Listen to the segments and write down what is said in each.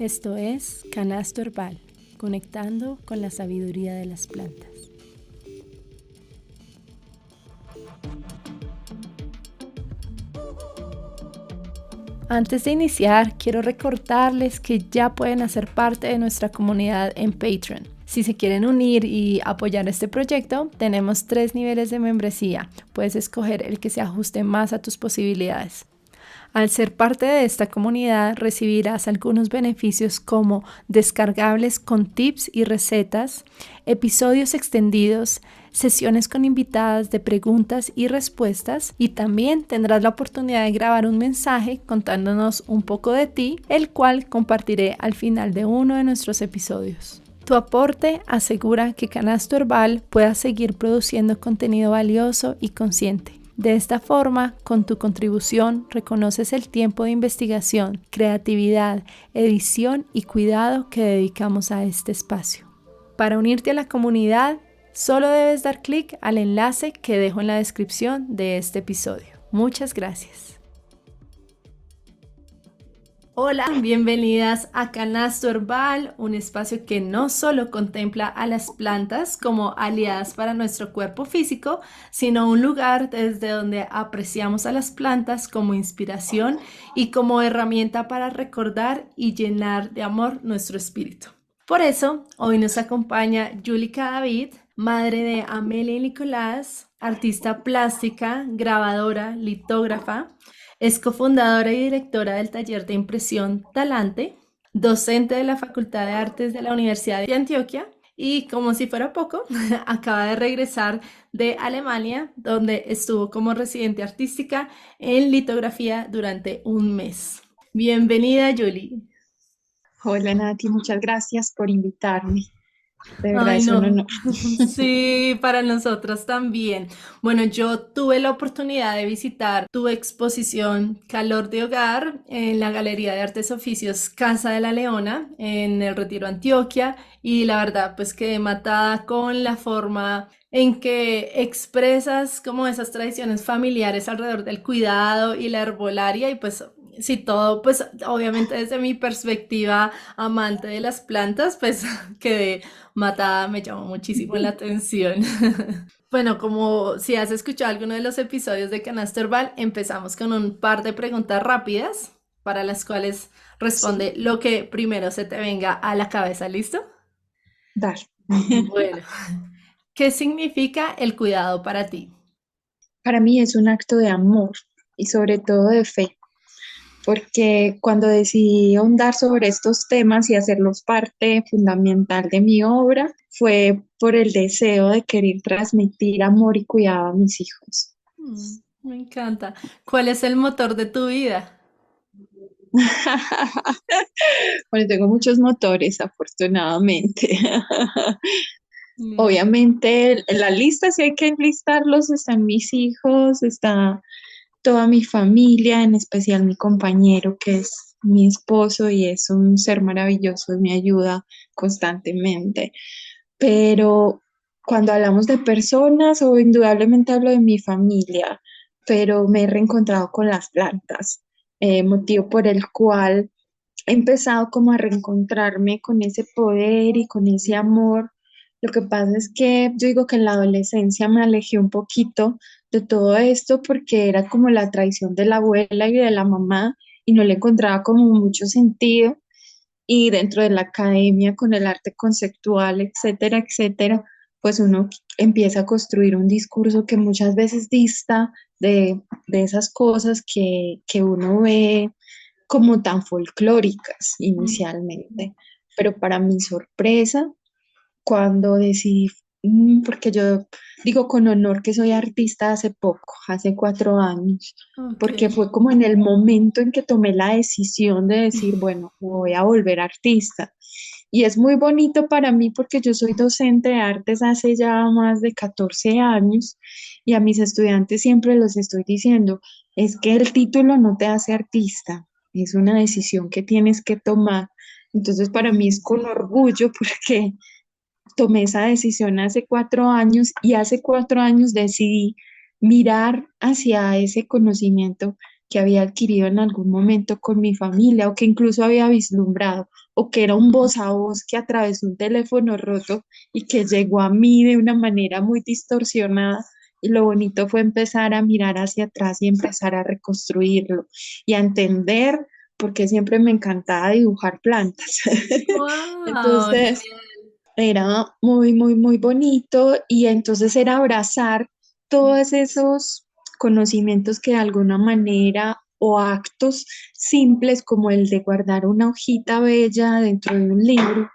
Esto es Canasto Herbal, conectando con la sabiduría de las plantas. Antes de iniciar, quiero recordarles que ya pueden hacer parte de nuestra comunidad en Patreon. Si se quieren unir y apoyar este proyecto, tenemos 3 niveles de membresía. Puedes escoger el que se ajuste más a tus posibilidades. Al ser parte de esta comunidad, recibirás algunos beneficios como descargables con tips y recetas, episodios extendidos, sesiones con invitadas de preguntas y respuestas, y también tendrás la oportunidad de grabar un mensaje contándonos un poco de ti, el cual compartiré al final de uno de nuestros episodios. Tu aporte asegura que Canasto Herbal pueda seguir produciendo contenido valioso y consciente. De esta forma, con tu contribución, reconoces el tiempo de investigación, creatividad, edición y cuidado que dedicamos a este espacio. Para unirte a la comunidad, solo debes dar clic al enlace que dejo en la descripción de este episodio. Muchas gracias. Hola, bienvenidas a Canasto Herbal, un espacio que no solo contempla a las plantas como aliadas para nuestro cuerpo físico, sino un lugar desde donde apreciamos a las plantas como inspiración y como herramienta para recordar y llenar de amor nuestro espíritu. Por eso, hoy nos acompaña Yulika David, madre de Amelia y Nicolás, artista plástica, grabadora, litógrafa. Es cofundadora y directora del taller de impresión Talante, docente de la Facultad de Artes de la Universidad de Antioquia y, como si fuera poco, acaba de regresar de Alemania, donde estuvo como residente artística en litografía durante un mes. Bienvenida, Yuli. Hola Nati, muchas gracias por invitarme. De verdad Ay, es un no. honor. Sí, para nosotras también. Bueno, yo tuve la oportunidad de visitar tu exposición Calor de Hogar en la Galería de Artes Oficios Casa de la Leona en el Retiro Antioquia y la verdad pues quedé matada con la forma en que expresas como esas tradiciones familiares alrededor del cuidado y la herbolaria y pues sí, todo pues obviamente desde mi perspectiva amante de las plantas pues quedé matada, me llamó muchísimo la atención. Bueno, como si has escuchado alguno de los episodios de Canasto Herbal, empezamos con un par de preguntas rápidas para las cuales Sí, responde lo que primero se te venga a la cabeza, ¿listo? dale. Bueno, ¿qué significa el cuidado para ti? Para mí es un acto de amor y sobre todo de fe, porque cuando decidí ahondar sobre estos temas y hacerlos parte fundamental de mi obra, fue por el deseo de querer transmitir amor y cuidado a mis hijos. Me encanta. ¿Cuál es el motor de tu vida? Bueno, tengo muchos motores, afortunadamente. Mm. Obviamente, en la lista, si hay que enlistarlos, están mis hijos, está toda mi familia, en especial mi compañero, que es mi esposo y es un ser maravilloso, me ayuda constantemente. Pero cuando hablamos de personas, o indudablemente hablo de mi familia, pero me he reencontrado con las plantas, motivo por el cual he empezado como a reencontrarme con ese poder y con ese amor. Lo que pasa es que yo digo que en la adolescencia me alejé un poquito de todo esto porque era como la traición de la abuela y de la mamá y no le encontraba como mucho sentido. Y dentro de la academia con el arte conceptual, etcétera, etcétera, pues uno empieza a construir un discurso que muchas veces dista de esas cosas que uno ve como tan folclóricas inicialmente. Pero para mi sorpresa, cuando decidí, porque yo digo con honor que soy artista hace poco, hace 4 años, Ok. porque fue como en el momento en que tomé la decisión de decir, bueno, me voy a volver artista. Y es muy bonito para mí porque yo soy docente de artes hace ya más de 14 años y a mis estudiantes siempre los estoy diciendo, es que el título no te hace artista, es una decisión que tienes que tomar. Entonces para mí es con orgullo porque tomé esa decisión hace 4 años y hace 4 años decidí mirar hacia ese conocimiento que había adquirido en algún momento con mi familia o que incluso había vislumbrado, o que era un voz a voz que atravesó un teléfono roto y que llegó a mí de una manera muy distorsionada. Y lo bonito fue empezar a mirar hacia atrás y empezar a reconstruirlo y a entender por qué siempre me encantaba dibujar plantas. Wow, Entonces, era muy, muy, muy bonito y entonces era abrazar todos esos conocimientos que de alguna manera o actos simples como el de guardar una hojita bella dentro de un libro,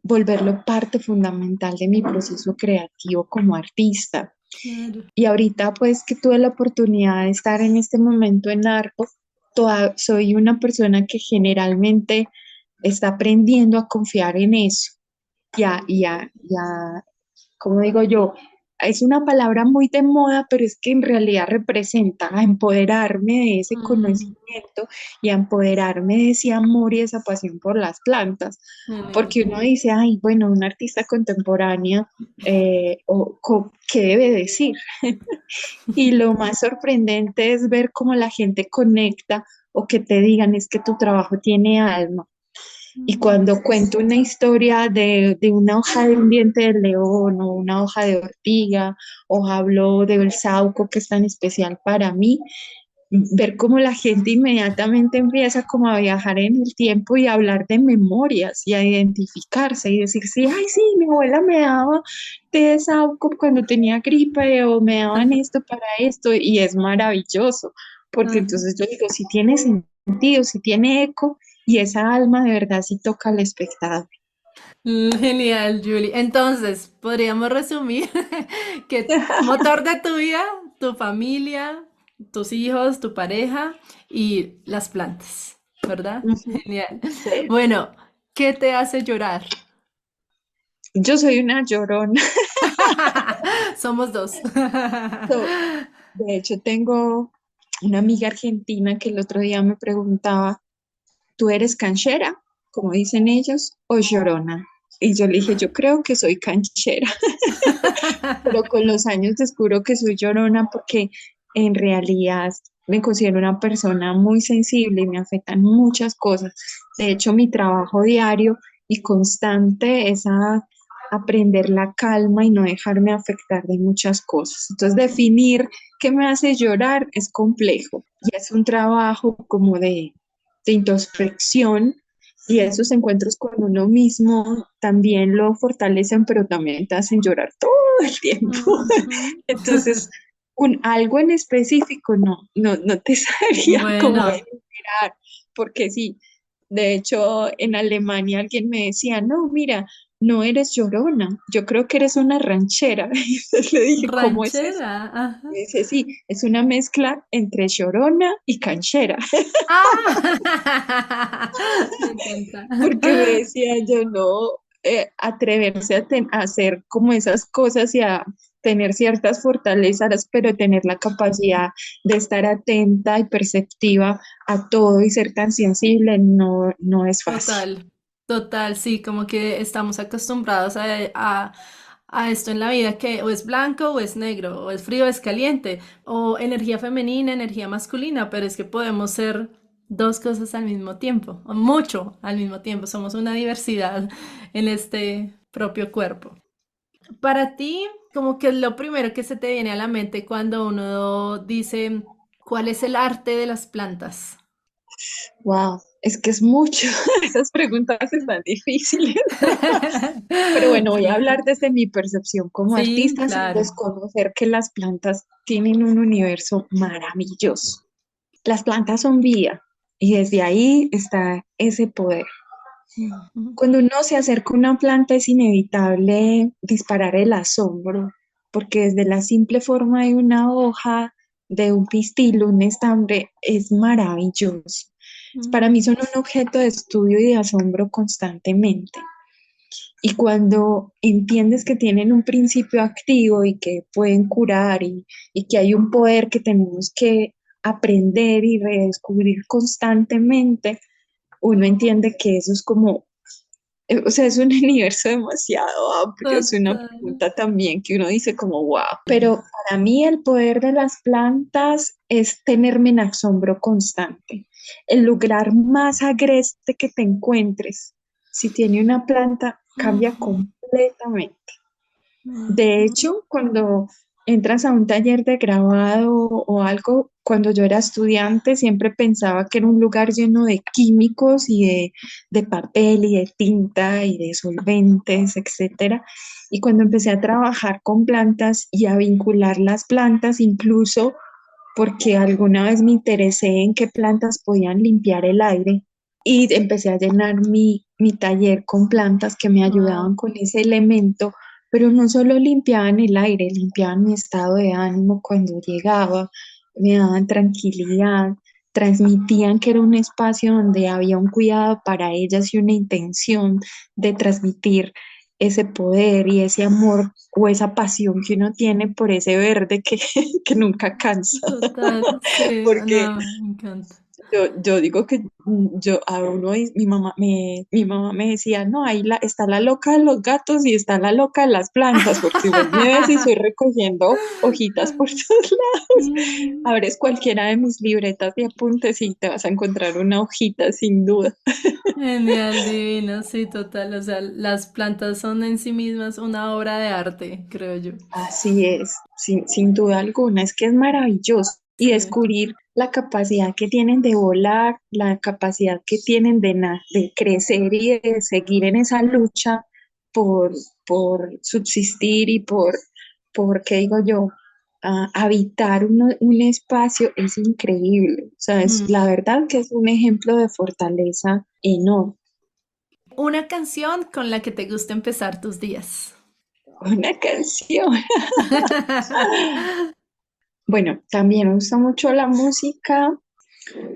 volverlo parte fundamental de mi proceso creativo como artista. claro. Y ahorita pues que tuve la oportunidad de estar en este momento en Arco, soy una persona que generalmente está aprendiendo a confiar en eso ya, como digo yo, es una palabra muy de moda, pero es que en realidad representa a empoderarme de ese Mm, conocimiento y a empoderarme de ese amor y esa pasión por las plantas. genial. Porque uno dice, ay, bueno, una artista contemporánea, ¿qué debe decir? Y lo más sorprendente es ver cómo la gente conecta o que te digan es que tu trabajo tiene alma. Y Mm, cuando cuento una historia de una hoja de un diente de león o una hoja de ortiga o hablo del sauco que es tan especial para mí, ver cómo la gente inmediatamente empieza como a viajar en el tiempo y a hablar de memorias y a identificarse y decir, sí, ay, sí, mi abuela me daba té de sauco cuando tenía gripe o me daban esto para esto y es maravilloso, porque ajá. entonces yo digo, si tiene sentido, si tiene eco y esa alma de verdad sí toca al espectador. Genial, Julie. Entonces, podríamos resumir que motor de tu vida, tu familia, tus hijos, tu pareja y las plantas, ¿verdad? Ujú, Genial. sí. Bueno, ¿qué te hace llorar? Yo soy una llorona. Somos dos. So, de hecho, tengo una amiga argentina que el otro día me preguntaba, ¿tú eres canchera, como dicen ellos, o llorona? Y yo le dije, yo creo que soy canchera, pero con los años descubro que soy llorona porque en realidad me considero una persona muy sensible y me afectan muchas cosas. De hecho, mi trabajo diario y constante es aprender la calma y no dejarme afectar de muchas cosas. Entonces, definir qué me hace llorar es complejo y es un trabajo como de introspección y esos encuentros con uno mismo también lo fortalecen, pero también te hacen llorar todo el tiempo. Ujú. Entonces, algo en específico no te sabría como Bueno, enumerar, porque sí, de hecho, en Alemania alguien me decía, no, mira, no eres llorona, yo creo que eres una ranchera. Y entonces le dije, ¿cómo es eso? ranchera, ajá. Y dice, sí, es una mezcla entre llorona y canchera. Ah, me encanta. Porque me decía yo no atreverse a hacer como esas cosas y a tener ciertas fortalezas, pero tener la capacidad de estar atenta y perceptiva a todo y ser tan sensible no es fácil. Total, total, sí, como que estamos acostumbrados a esto en la vida, que o es blanco o es negro, o es frío o es caliente, o energía femenina, energía masculina, pero es que podemos ser dos cosas al mismo tiempo, o mucho al mismo tiempo, somos una diversidad en este propio cuerpo. Para ti, como que es lo primero que se te viene a la mente cuando uno dice, ¿cuál es el arte de las plantas? Wow, es que es mucho. Esas preguntas están difíciles. Pero bueno, voy a hablar Sí, desde mi percepción como sí, artista sin claro. desconocer que las plantas tienen un universo maravilloso. Las plantas son vida y desde ahí está ese poder. Ujú. Cuando uno se acerca a una planta es inevitable disparar el asombro, porque desde la simple forma de una hoja, de un pistilo, un estambre, es maravilloso. Para mí son un objeto de estudio y de asombro constantemente. Y cuando entiendes que tienen un principio activo y que pueden curar y que hay un poder que tenemos que aprender y redescubrir constantemente, uno entiende que eso es como O sea, es un universo demasiado amplio, es una Total. pregunta también que uno dice como wow. Pero para mí el poder de las plantas es tenerme en asombro constante. El lugar más agreste que te encuentres, si tiene una planta, cambia Ujú, completamente. De ujú. hecho, cuando entras a un taller de grabado o algo, cuando yo era estudiante, siempre pensaba que era un lugar lleno de químicos y de papel y de tinta y de solventes, etcétera. Y cuando empecé a trabajar con plantas y a vincular las plantas, incluso porque alguna vez me interesé en qué plantas podían limpiar el aire y empecé a llenar mi taller con plantas que me Wow. ayudaban con ese elemento, pero no solo limpiaban el aire, limpiaban mi estado de ánimo cuando llegaba, me daban tranquilidad, transmitían que era un espacio donde había un cuidado para ellas y una intención de transmitir ese poder y ese amor o esa pasión que uno tiene por ese verde que, que nunca cansa. Total, sí, Porque no, me encanta. yo digo que yo a uno, mi mamá me decía, no, ahí está la loca de los gatos y está la loca de las plantas, porque vos me ves y estoy recogiendo hojitas por todos lados. Mm, Abres cualquiera de mis libretas de apuntes y te vas a encontrar una hojita sin duda. Genial, divino, sí, total. O sea, las plantas son en sí mismas una obra de arte, creo yo. Así es, sin duda alguna, es que es maravilloso. Y Sí. descubrir la capacidad que tienen de volar, la capacidad que tienen de crecer y de seguir en esa lucha por, por subsistir y ¿qué digo yo? Habitar un espacio es increíble. O sea, es la Mm. verdad que es un ejemplo de fortaleza enorme. Una canción con la que te gusta empezar tus días. Una canción. Bueno, también me gusta mucho la música.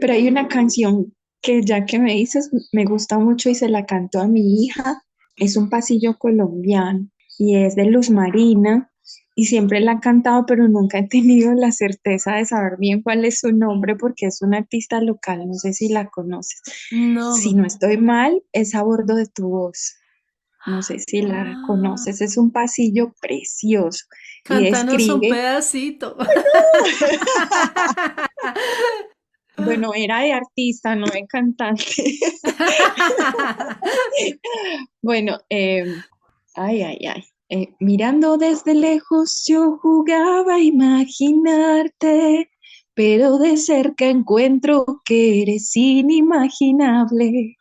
Pero hay una canción que ya que me dices, me gusta mucho y se la canto a mi hija. Es un pasillo colombiano y es de Luz Marina y siempre la he cantado, pero nunca he tenido la certeza de saber bien cuál es su nombre porque es una artista local, no sé si la conoces. Si No. no estoy mal, es A bordo de tu voz. No sé si la Ah, conoces, es un pasillo precioso y cántanos un describe. pedacito. Bueno, era de artista, no de cantante. Bueno, ay, ay, ay. Mirando desde lejos yo jugaba a imaginarte, pero de cerca encuentro que eres inimaginable.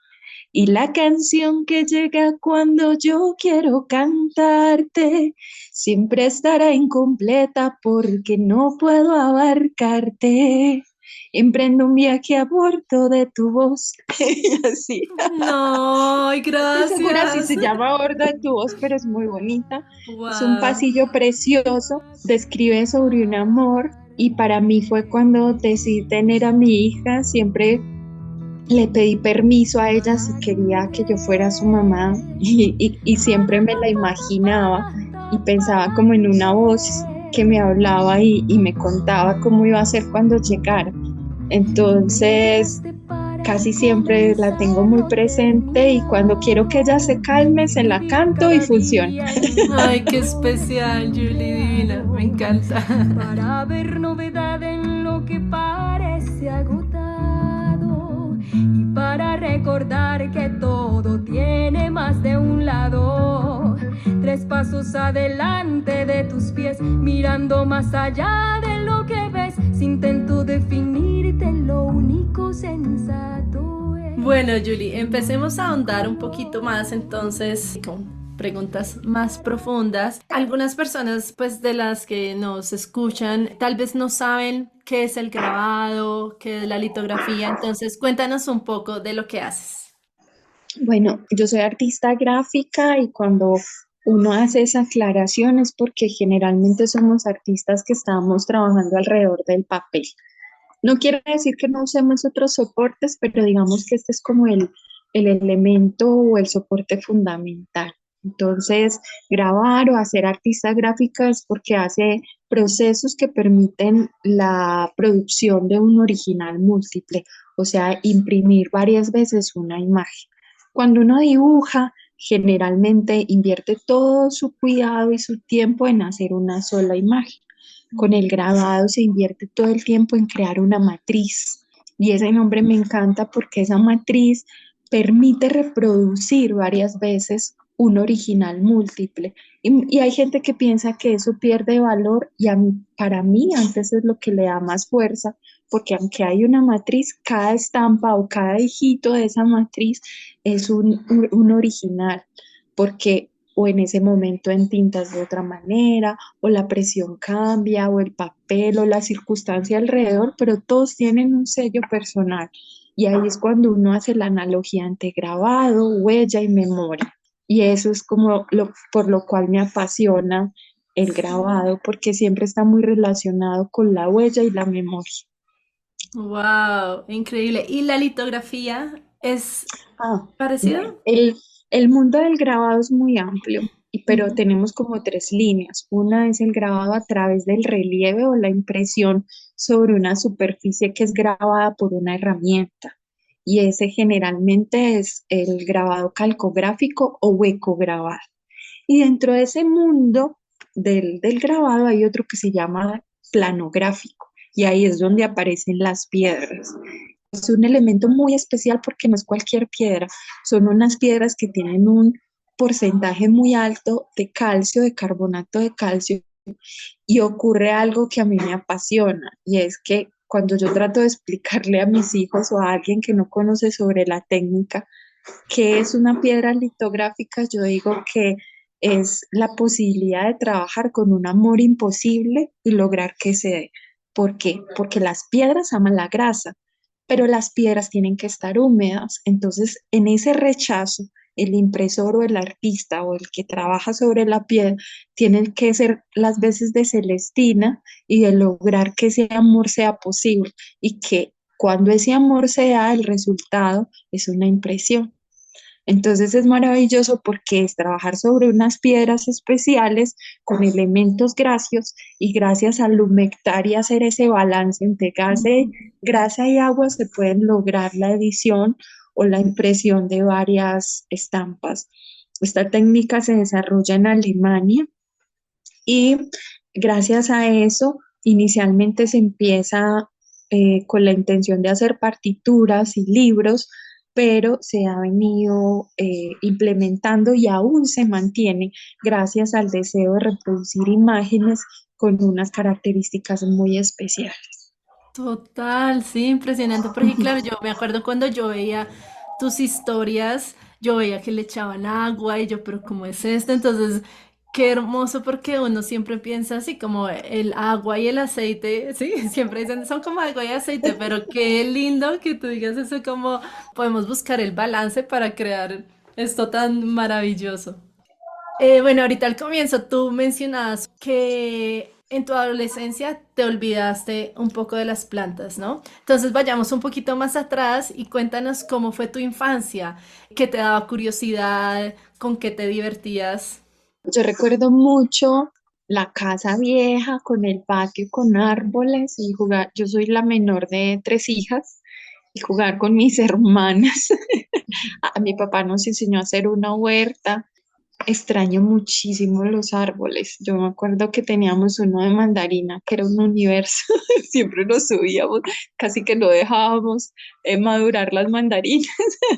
Y la canción que llega cuando yo quiero cantarte siempre estará incompleta porque no puedo abarcarte. Emprendo un viaje a bordo de tu voz. Y así. No, ay, No estoy segura si gracias. se llama A bordo de tu voz, pero es muy bonita. Es un Wow. pasillo precioso, describe sobre un amor y para mí fue cuando decidí tener a mi hija, siempre le pedí permiso a ella si quería que yo fuera su mamá y siempre me la imaginaba y pensaba como en una voz que me hablaba y me contaba cómo iba a ser cuando llegara. Entonces, casi siempre la tengo muy presente y cuando quiero que ella se calme, se la canto y funciona. Ay, qué especial, Julie Divina. Me encanta. Para ver novedad en lo que parece agotado y para recordar que todo tiene más de un lado. Tres pasos adelante de tus pies, mirando más allá de lo que ves. Si intento definirte, lo único sensato es. Bueno, Julie, empecemos a ahondar un poquito más entonces con preguntas más profundas. Algunas personas, pues de las que nos escuchan, tal vez no saben qué es el grabado, qué es la litografía, entonces cuéntanos un poco de lo que haces. Bueno, yo soy artista gráfica y cuando uno hace esa aclaración es porque generalmente somos artistas que estamos trabajando alrededor del papel. No quiere decir que no usemos otros soportes, pero digamos que este es como el elemento o el soporte fundamental. Entonces, grabar o hacer artista gráfica es porque hace procesos que permiten la producción de un original múltiple, o sea, imprimir varias veces una imagen. Cuando uno dibuja, generalmente invierte todo su cuidado y su tiempo en hacer una sola imagen. Con el grabado se invierte todo el tiempo en crear una matriz. Y ese nombre me encanta porque esa matriz permite reproducir varias veces un original múltiple. Y hay gente que piensa que eso pierde valor y para mí antes es lo que le da más fuerza, porque aunque hay una matriz, cada estampa o cada hijito de esa matriz es un original, porque o en ese momento en tintas de otra manera, o la presión cambia, o el papel, o la circunstancia alrededor, pero todos tienen un sello personal. Y ahí es cuando uno hace la analogía entre grabado, huella y memoria. Y eso es como por lo cual me apasiona el grabado, porque siempre está muy relacionado con la huella y la memoria. Wow, increíble. ¿Y la litografía es Ah, bueno, parecido? el mundo del grabado es muy amplio, pero Ujú. tenemos como tres líneas. Una es el grabado a través del relieve o la impresión sobre una superficie que es grabada por una herramienta. Y ese generalmente es el grabado calcográfico o hueco grabado. Y dentro de ese mundo del grabado hay otro que se llama planográfico. Y ahí es donde aparecen las piedras. Es un elemento muy especial porque no es cualquier piedra, son unas piedras que tienen un porcentaje muy alto de calcio, de carbonato de calcio, y ocurre algo que a mí me apasiona, y es que cuando yo trato de explicarle a mis hijos o a alguien que no conoce sobre la técnica qué es una piedra litográfica, yo digo que es la posibilidad de trabajar con un amor imposible y lograr que se dé. ¿Por qué? Porque las piedras aman la grasa, pero las piedras tienen que estar húmedas. Entonces, en ese rechazo, el impresor o el artista o el que trabaja sobre la piedra tienen que ser las veces de Celestina y de lograr que ese amor sea posible y que cuando ese amor se da, el resultado es una impresión. Entonces es maravilloso porque es trabajar sobre unas piedras especiales con elementos grasios y gracias al humectar y hacer ese balance entre grasa y agua se pueden lograr la edición o la impresión de varias estampas. Esta técnica se desarrolla en Alemania y gracias a eso inicialmente se empieza con la intención de hacer partituras y libros, pero se ha venido implementando y aún se mantiene gracias al deseo de reproducir imágenes con unas características muy especiales. Total, sí, impresionante, porque claro, yo me acuerdo cuando yo veía tus historias, yo veía que le echaban agua y yo, pero ¿cómo es esto? Entonces, qué hermoso porque uno siempre piensa así como el agua y el aceite, sí, siempre dicen son como agua y aceite, pero qué lindo que tú digas eso, como podemos buscar el balance para crear esto tan maravilloso. Bueno, ahorita al comienzo tú mencionabas que en tu adolescencia te olvidaste un poco de las plantas, ¿no? Entonces vayamos un poquito más atrás y cuéntanos cómo fue tu infancia, qué te daba curiosidad, con qué te divertías. Yo recuerdo mucho la casa vieja con el patio con árboles y jugar. Yo soy la menor de tres hijas y jugar con mis hermanas. A mi papá nos enseñó a hacer una huerta. Extraño muchísimo los árboles. Yo me acuerdo que teníamos uno de mandarina que era un universo. Siempre nos subíamos, casi que no dejábamos madurar las mandarinas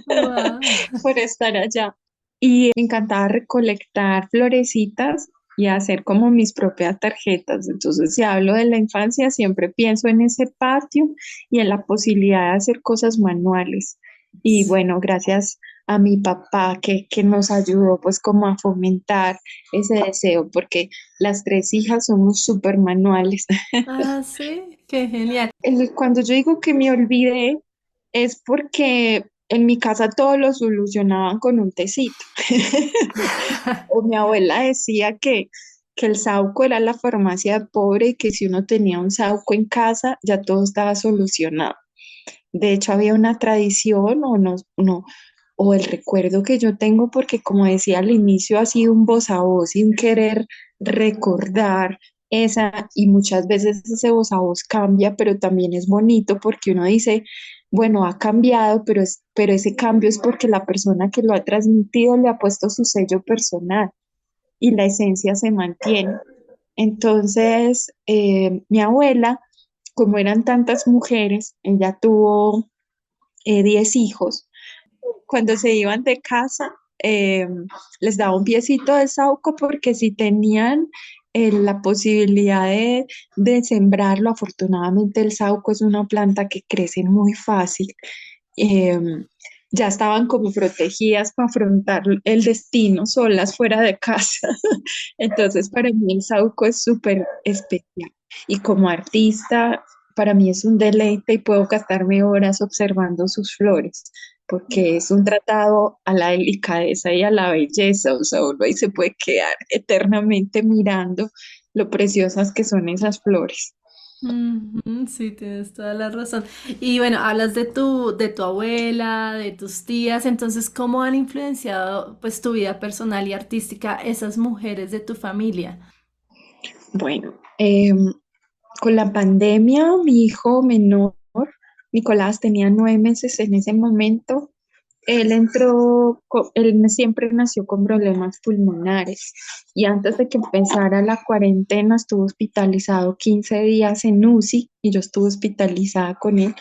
Wow. por estar allá. Y me encantaba recolectar florecitas y hacer como mis propias tarjetas. Entonces, si hablo de la infancia, siempre pienso en ese patio y en la posibilidad de hacer cosas manuales. Y bueno, gracias a mi papá que nos ayudó pues como a fomentar ese deseo, porque las tres hijas somos súper manuales. Ah, sí, qué genial. Cuando yo digo que me olvidé, es porque en mi casa todo lo solucionaban con un tecito. O mi abuela decía que el saúco era la farmacia pobre y que si uno tenía un saúco en casa ya todo estaba solucionado. De hecho, había una tradición o el recuerdo que yo tengo, porque como decía al inicio, ha sido un voz a voz sin querer recordar esa, y muchas veces ese voz a voz cambia, pero también es bonito porque uno dice, bueno, ha cambiado, pero ese cambio es porque la persona que lo ha transmitido le ha puesto su sello personal y la esencia se mantiene. Entonces, mi abuela, como eran tantas mujeres, ella tuvo 10 hijos. Cuando se iban de casa, les daba un piecito de saúco porque si tenían la posibilidad de sembrarlo, afortunadamente el saúco es una planta que crece muy fácil. em, ya estaban como protegidas para afrontar el destino solas fuera de casa. Entonces, para mí el Sauco es súper especial. Y como artista, para mí es un deleite y puedo gastarme horas observando sus flores, porque es un tratado a la delicadeza y a la belleza. O sea, uno ahí se puede quedar eternamente mirando lo preciosas que son esas flores. Ujú, sí, tienes toda la razón. Y bueno, hablas de tu abuela, de tus tías, entonces, ¿cómo han influenciado pues tu vida personal y artística esas mujeres de tu familia? Bueno, con la pandemia, mi hijo menor, Nicolás, tenía 9 meses en ese momento. Él siempre nació con problemas pulmonares y antes de que empezara la cuarentena estuvo hospitalizado 15 días en UCI y yo estuve hospitalizada con él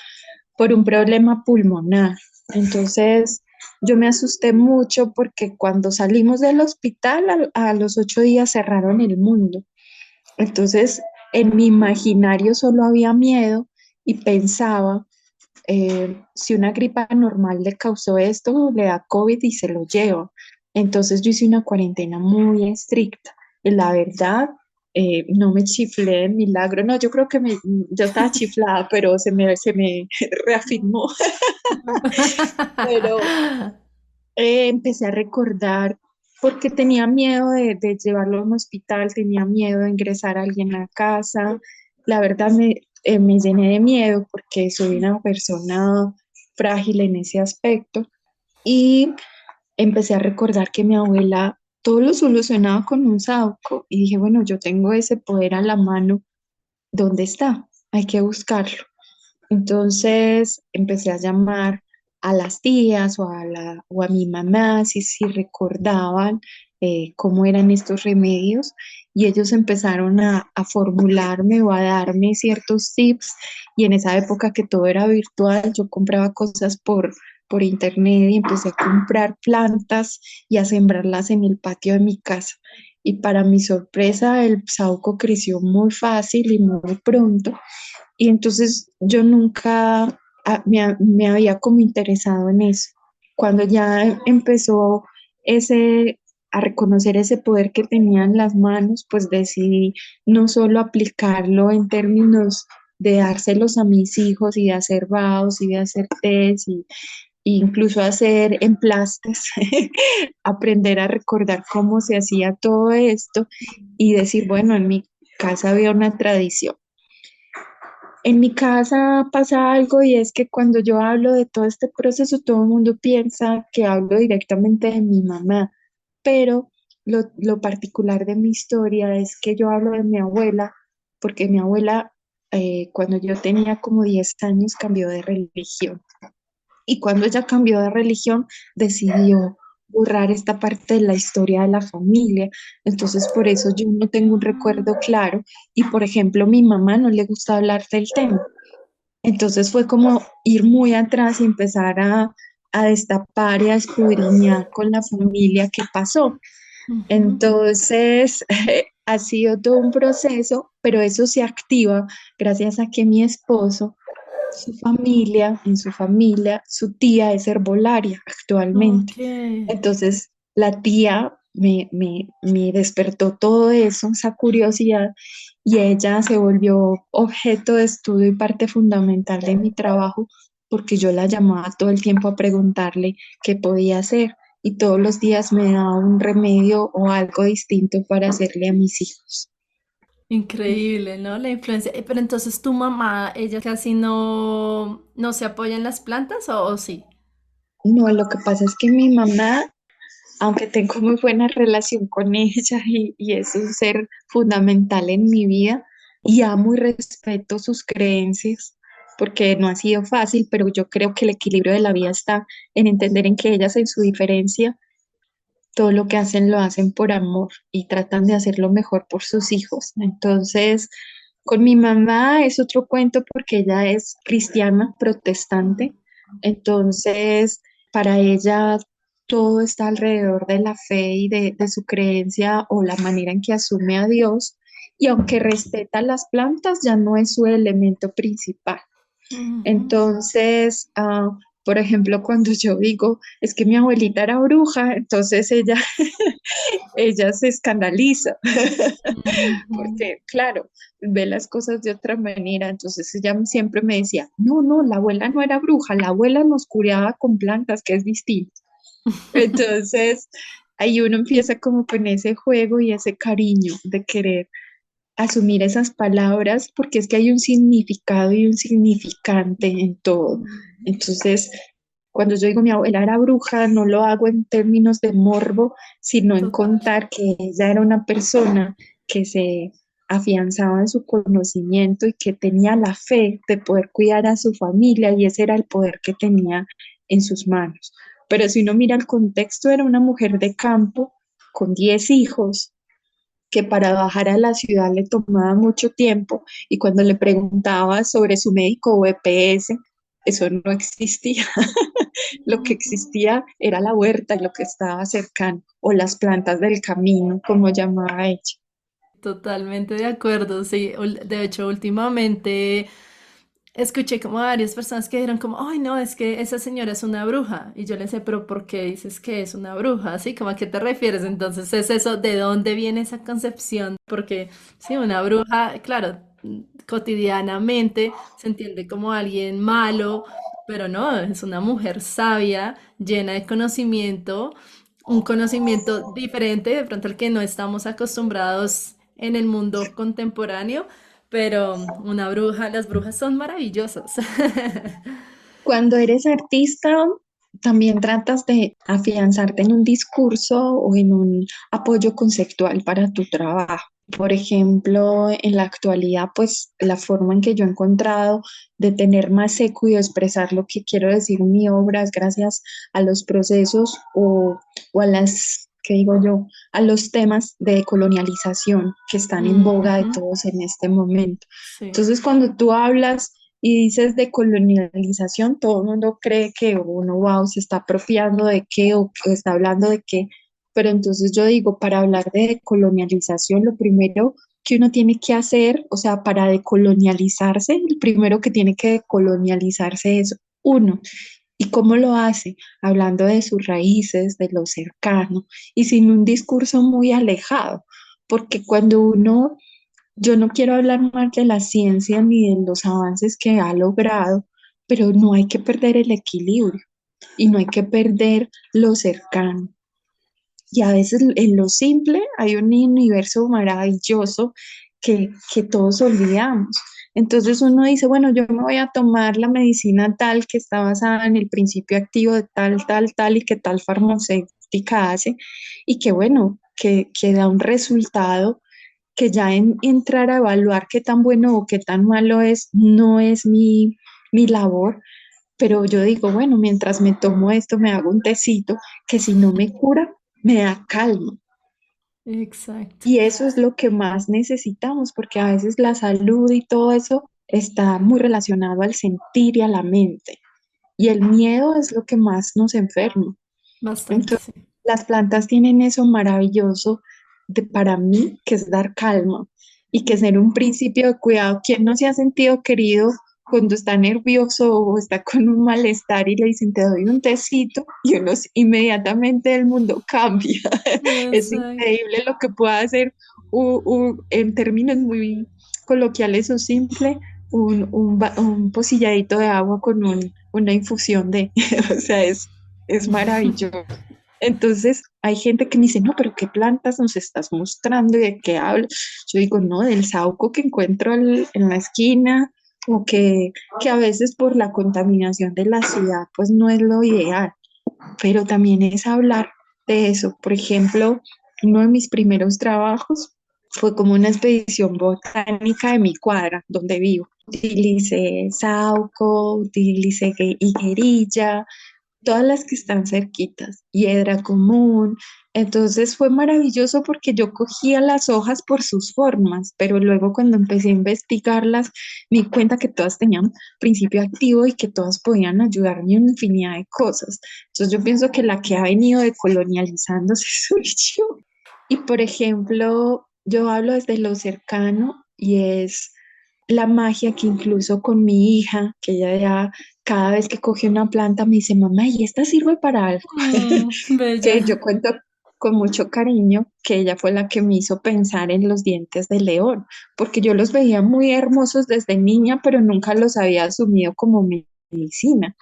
por un problema pulmonar. Entonces yo me asusté mucho porque cuando salimos del hospital a los 8 días cerraron el mundo. Entonces en mi imaginario solo había miedo y pensaba si una gripa normal le causó esto, le da COVID y se lo lleva. Entonces yo hice una cuarentena muy estricta. Y la verdad, no me chiflé de milagro. No, yo creo que yo estaba chiflada, pero se me reafirmó. Pero empecé a recordar porque tenía miedo de llevarlo a un hospital, tenía miedo de ingresar a alguien a casa. La verdad me llené de miedo porque soy una persona frágil en ese aspecto y empecé a recordar que mi abuela todo lo solucionaba con un saúco y dije, bueno, yo tengo ese poder a la mano, ¿dónde está? Hay que buscarlo. Entonces empecé a llamar a las tías o a mi mamá si recordaban cómo eran estos remedios y ellos empezaron a formularme o a darme ciertos tips y en esa época que todo era virtual, yo compraba cosas por internet y empecé a comprar plantas y a sembrarlas en el patio de mi casa. Y para mi sorpresa, el saúco creció muy fácil y muy pronto. Y entonces yo nunca me había como interesado en eso. Cuando ya empezó ese, a reconocer ese poder que tenía en las manos, pues decidí no solo aplicarlo en términos de dárselos a mis hijos y de hacer vaos y de hacer tés y incluso hacer emplastes, aprender a recordar cómo se hacía todo esto y decir, bueno, en mi casa había una tradición. En mi casa pasa algo y es que cuando yo hablo de todo este proceso, todo el mundo piensa que hablo directamente de mi mamá, pero lo particular de mi historia es que yo hablo de mi abuela, porque mi abuela, cuando yo tenía como 10 años, cambió de religión. Y cuando ella cambió de religión, decidió borrar esta parte de la historia de la familia. Entonces, por eso yo no tengo un recuerdo claro. Y, por ejemplo, mi mamá no le gusta hablar del tema. Entonces fue como ir muy atrás y empezar a destapar y a escudriñar con la familia qué pasó. Ujú. Entonces, ha sido todo un proceso, pero eso se activa gracias a que mi esposo en su familia, su tía es herbolaria actualmente. Ok. Entonces, la tía me despertó todo eso, esa curiosidad, y ella se volvió objeto de estudio y parte fundamental de mi trabajo, porque yo la llamaba todo el tiempo a preguntarle qué podía hacer, y todos los días me daba un remedio o algo distinto para hacerle a mis hijos. Increíble, ¿no? La influencia. Pero entonces tu mamá, ella casi no se apoya en las plantas o sí. No, lo que pasa es que mi mamá, aunque tengo muy buena relación con ella y es un ser fundamental en mi vida y amo y respeto sus creencias, porque no ha sido fácil, pero yo creo que el equilibrio de la vida está en entender en que ellas en su diferencia, todo lo que hacen lo hacen por amor y tratan de hacer lo mejor por sus hijos. Entonces, con mi mamá es otro cuento porque ella es cristiana, protestante. Entonces, para ella todo está alrededor de la fe y de su creencia o la manera en que asume a Dios. Y aunque respeta las plantas, ya no es su elemento principal. Ujú. Entonces, por ejemplo, cuando yo digo, es que mi abuelita era bruja, entonces ella se escandaliza, Ujú. porque claro, ve las cosas de otra manera. Entonces ella siempre me decía, no, no, la abuela no era bruja, la abuela nos curaba con plantas, que es distinto. Entonces, ahí uno empieza como con ese juego y ese cariño de querer asumir esas palabras, porque es que hay un significado y un significante en todo. Entonces, cuando yo digo mi abuela era bruja, no lo hago en términos de morbo, sino en Total. contar que ella era una persona que se afianzaba en su conocimiento y que tenía la fe de poder cuidar a su familia, y ese era el poder que tenía en sus manos. Pero si uno mira el contexto, era una mujer de campo con 10 hijos, que para bajar a la ciudad le tomaba mucho tiempo, y cuando le preguntaba sobre su médico o EPS, eso no existía. Lo que Ujú. existía era la huerta y lo que estaba cercano, o las plantas del camino, como llamaba ella. Totalmente de acuerdo, sí. De hecho, últimamente escuché como a varias personas que dijeron como, ay, no, es que esa señora es una bruja. Y yo le decía, pero ¿por qué dices que es una bruja? Así como a qué te refieres. Entonces es eso, ¿de dónde viene esa concepción? Porque sí, una bruja, claro, cotidianamente se entiende como alguien malo, pero no, es una mujer sabia, llena de conocimiento, un conocimiento diferente de pronto al que no estamos acostumbrados en el mundo contemporáneo. Pero una bruja, las brujas son maravillosas. Cuando eres artista, también tratas de afianzarte en un discurso o en un apoyo conceptual para tu trabajo. Por ejemplo, en la actualidad, pues la forma en que yo he encontrado de tener más eco y de expresar lo que quiero decir en mi obra es gracias a los procesos o a las, ¿qué digo yo? A los temas de colonialización que están en boga de Ujú. todos en este momento. Sí, Entonces, cuando tú hablas y dices de colonialización, todo el mundo cree que uno, wow, se está apropiando de qué o que está hablando de qué. Pero entonces yo digo, para hablar de decolonialización, lo primero que uno tiene que hacer, o sea, para decolonializarse, el primero que tiene que decolonializarse es uno. ¿Y cómo lo hace? Hablando de sus raíces, de lo cercano y sin un discurso muy alejado, porque cuando uno, yo no quiero hablar mal de la ciencia ni de los avances que ha logrado, pero no hay que perder el equilibrio y no hay que perder lo cercano. Y a veces en lo simple hay un universo maravilloso que todos olvidamos. Entonces uno dice, bueno, yo me voy a tomar la medicina tal que está basada en el principio activo de tal, tal, tal y que tal farmacéutica hace, y que bueno, que da un resultado que ya en entrar a evaluar qué tan bueno o qué tan malo es, no es mi labor, pero yo digo, bueno, mientras me tomo esto, me hago un tecito que si no me cura, me da calma. exacto. Y eso es lo que más necesitamos, porque a veces la salud y todo eso está muy relacionado al sentir y a la mente. Y el miedo es lo que más nos enferma. Bastante, Entonces, sí. las plantas tienen eso maravilloso para mí, que es dar calma y que ser un principio de cuidado. ¿Quién no se ha sentido querido cuando está nervioso o está con un malestar y le dicen te doy un tecito y uno inmediatamente el mundo cambia? Es Exacto. increíble lo que puede hacer en términos muy coloquiales o simples, un pocilladito de agua con una infusión de, o sea, es maravilloso. Entonces, hay gente que me dice, no, pero ¿qué plantas nos estás mostrando y de qué hablas? Yo digo, no, del saúco que encuentro en la esquina, o que a veces por la contaminación de la ciudad, pues no es lo ideal, pero también es hablar de eso. Por ejemplo, uno de mis primeros trabajos fue como una expedición botánica de mi cuadra, donde vivo. utilicé saúco, utilicé higuerilla, todas las que están cerquitas, hiedra común. Entonces fue maravilloso porque yo cogía las hojas por sus formas, pero luego cuando empecé a investigarlas me di cuenta que todas tenían principio activo y que todas podían ayudarme en infinidad de cosas. Entonces yo pienso que la que ha venido decolonializándose soy yo. Y por ejemplo, yo hablo desde lo cercano y es la magia que incluso con mi hija, que ella ya cada vez que coge una planta me dice, mamá, ¿y esta sirve para algo? Que Bella. yo cuento con mucho cariño que ella fue la que me hizo pensar en los dientes de león, porque yo los veía muy hermosos desde niña, pero nunca los había asumido como medicina.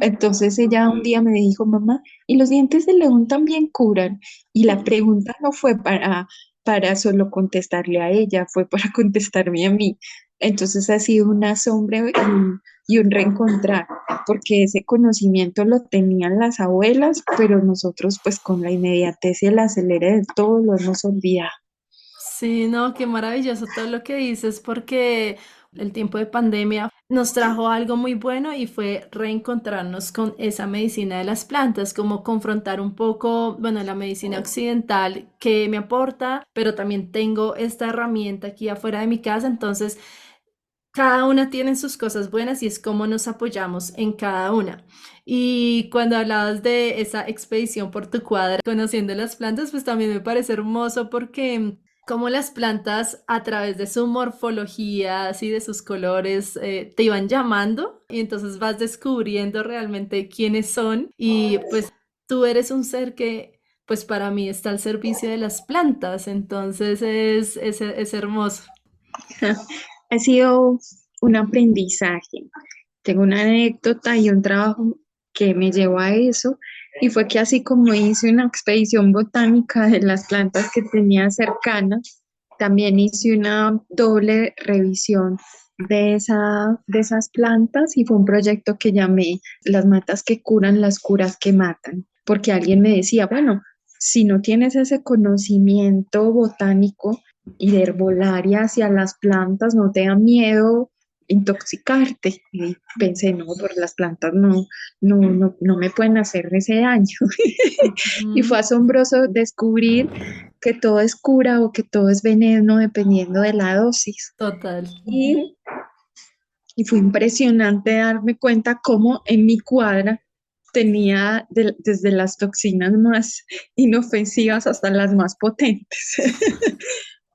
Entonces ella un día me dijo, mamá, ¿y los dientes de león también curan? Y la pregunta no fue para solo contestarle a ella, fue para contestarme a mí. Entonces ha sido un asombro y un reencontrar, porque ese conocimiento lo tenían las abuelas, pero nosotros pues con la inmediatez y el acelere de todo lo hemos olvidado. Sí, no, qué maravilloso todo lo que dices porque el tiempo de pandemia nos trajo algo muy bueno y fue reencontrarnos con esa medicina de las plantas, como confrontar un poco, bueno, la medicina occidental que me aporta, pero también tengo esta herramienta aquí afuera de mi casa, entonces cada una tiene sus cosas buenas y es cómo nos apoyamos en cada una. Y cuando hablabas de esa expedición por tu cuadra, conociendo las plantas, pues también me parece hermoso porque como las plantas a través de su morfología, así de sus colores, te iban llamando y entonces vas descubriendo realmente quiénes son y pues tú eres un ser que pues para mí está al servicio de las plantas, entonces es hermoso. Ha sido un aprendizaje. Tengo una anécdota y un trabajo que me llevó a eso, y fue que así como hice una expedición botánica de las plantas que tenía cercanas, también hice una doble revisión de esas plantas y fue un proyecto que llamé Las matas que curan, las curas que matan, porque alguien me decía, bueno, si no tienes ese conocimiento botánico y de herbolaria hacia las plantas, no te da miedo intoxicarte. Y pensé, no, por las plantas no me pueden hacer ese daño. Y Ujú. fue asombroso descubrir que todo es cura o que todo es veneno dependiendo de la dosis. Total. Y, y fue impresionante darme cuenta cómo en mi cuadra tenía desde las toxinas más inofensivas hasta las más potentes.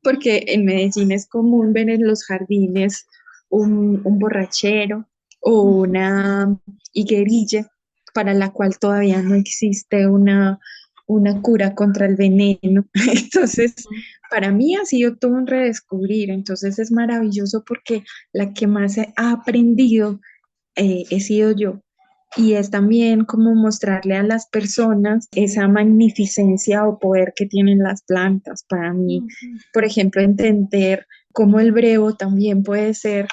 Porque en Medellín es común ver en los jardines un borrachero o una higuerilla para la cual todavía no existe una cura contra el veneno. Entonces, para mí ha sido todo un redescubrir. Entonces es maravilloso porque la que más ha aprendido he sido yo. Y es también como mostrarle a las personas esa magnificencia o poder que tienen las plantas. Para mí, Ujú. por ejemplo, entender cómo el brevo también puede ser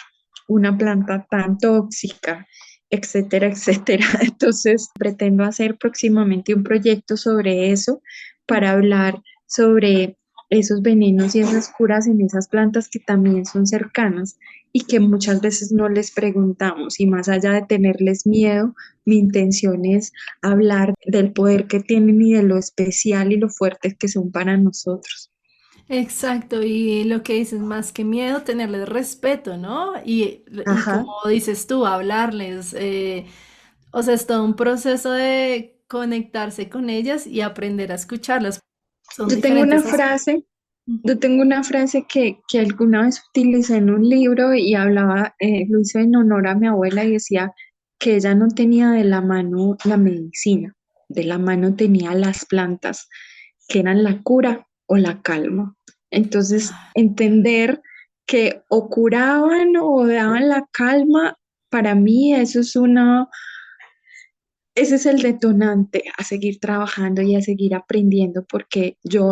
una planta tan tóxica, etcétera, etcétera. Entonces, pretendo hacer próximamente un proyecto sobre eso para hablar sobre esos venenos y esas curas en esas plantas que también son cercanas y que muchas veces no les preguntamos. Y más allá de tenerles miedo, mi intención es hablar del poder que tienen y de lo especial y lo fuertes que son para nosotros. Exacto, y lo que dices, más que miedo, tenerles respeto, ¿no? Y como Ajá. dices tú, hablarles, o sea, es todo un proceso de conectarse con ellas y aprender a escucharlas. Son Yo tengo una diferentes aspectos. frase, yo tengo una frase que alguna vez utilicé en un libro y hablaba, lo hice en honor a mi abuela y decía que ella no tenía de la mano la medicina, de la mano tenía las plantas, que eran la cura o la calma. Entonces, entender que o curaban o daban la calma, para mí eso es ese es el detonante a seguir trabajando y a seguir aprendiendo, porque yo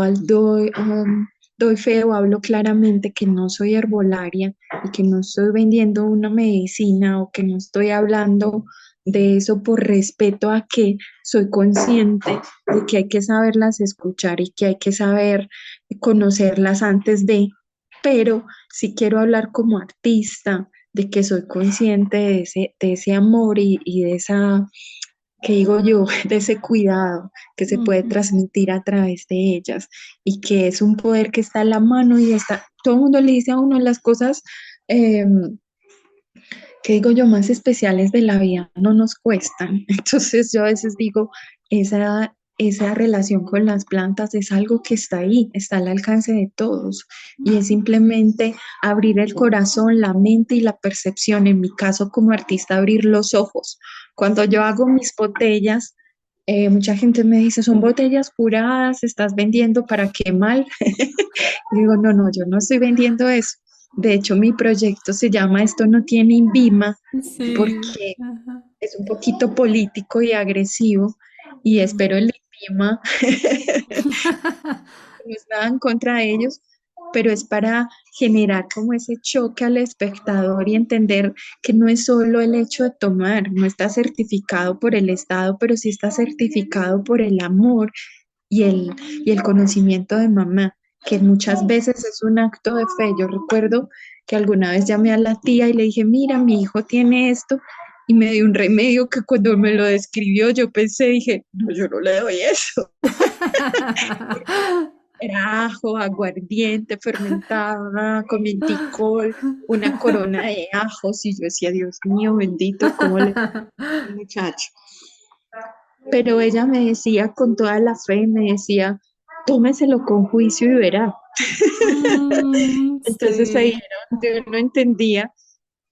doy fe o hablo claramente que no soy herbolaria y que no estoy vendiendo una medicina o que no estoy hablando de eso por respeto a que soy consciente de que hay que saberlas escuchar y que hay que saber conocerlas antes de, pero si quiero hablar como artista, de que soy consciente de ese amor y de esa, que digo yo, de ese cuidado que se puede Ujú. transmitir a través de ellas y que es un poder que está a la mano y está, todo el mundo le dice a uno las cosas, que digo yo, más especiales de la vida no nos cuestan. Entonces yo a veces digo, esa relación con las plantas es algo que está ahí, está al alcance de todos y es simplemente abrir el corazón, la mente y la percepción. En mi caso como artista, abrir los ojos. Cuando yo hago mis botellas, mucha gente me dice, son botellas curadas, estás vendiendo para qué mal. Digo, no, no, yo no estoy vendiendo eso. De hecho, mi proyecto se llama Esto no tiene INVIMA Sí. porque Ajá. es un poquito político y agresivo y espero el INVIMA, no es nada en contra de ellos, pero es para generar como ese choque al espectador y entender que no es solo el hecho de tomar, no está certificado por el Estado, pero sí está certificado por el amor y y el conocimiento de mamá, que muchas veces es un acto de fe. Yo recuerdo que alguna vez llamé a la tía y le dije, mira, mi hijo tiene esto, y me dio un remedio que cuando me lo describió yo pensé, dije, no, yo no le doy eso. Era ajo, aguardiente, fermentada, con menticol, una corona de ajos, y yo decía, Dios mío, bendito, ¿cómo le el muchacho? Pero ella me decía con toda la fe, me decía, tómeselo con juicio y verá. Entonces ahí Sí. era donde uno entendía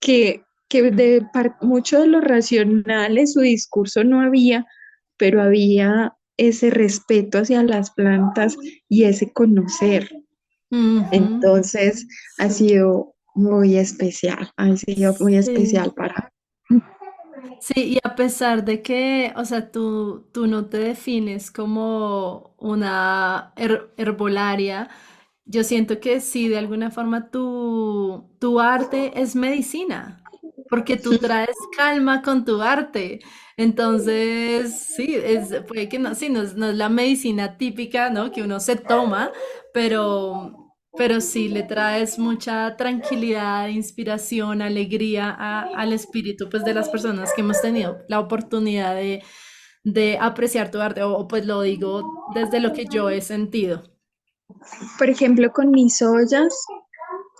que de mucho de lo racional en su discurso no había, pero había ese respeto hacia las plantas y ese conocer. Ujú. Entonces ha Sí. sido muy especial, ha sido muy especial Sí. para... Sí, y a pesar de que, o sea, tú no te defines como una herbolaria, yo siento que sí, de alguna forma tu arte es medicina, porque tú traes calma con tu arte. Entonces, sí, puede que no, sí, no es la medicina típica, ¿no? Que uno se toma, pero sí le traes mucha tranquilidad, inspiración, alegría al espíritu, pues, de las personas que hemos tenido la oportunidad de apreciar tu arte, o pues lo digo desde lo que yo he sentido. Por ejemplo, con mis ollas,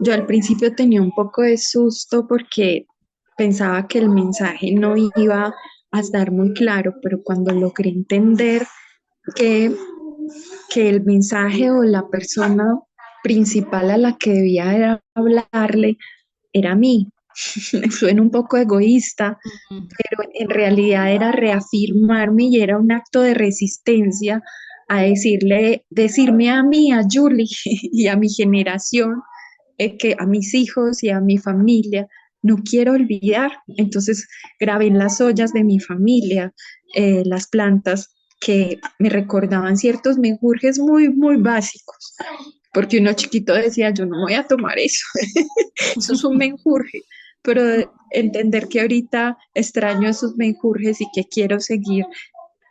yo al principio tenía un poco de susto porque pensaba que el mensaje no iba a estar muy claro, pero cuando logré entender que, que el mensaje o la persona principal a la que debía era hablarle era a mí. Suena un poco egoísta, Ujú. pero en realidad era reafirmarme y era un acto de resistencia a decirme a mí, a Julie y a mi generación, que a mis hijos y a mi familia, no quiero olvidar. Entonces grabé en las ollas de mi familia las plantas que me recordaban ciertos menjurjes muy, muy básicos, porque uno chiquito decía, yo no voy a tomar eso, eso es un menjurje, pero entender que ahorita extraño esos menjurjes y que quiero seguir,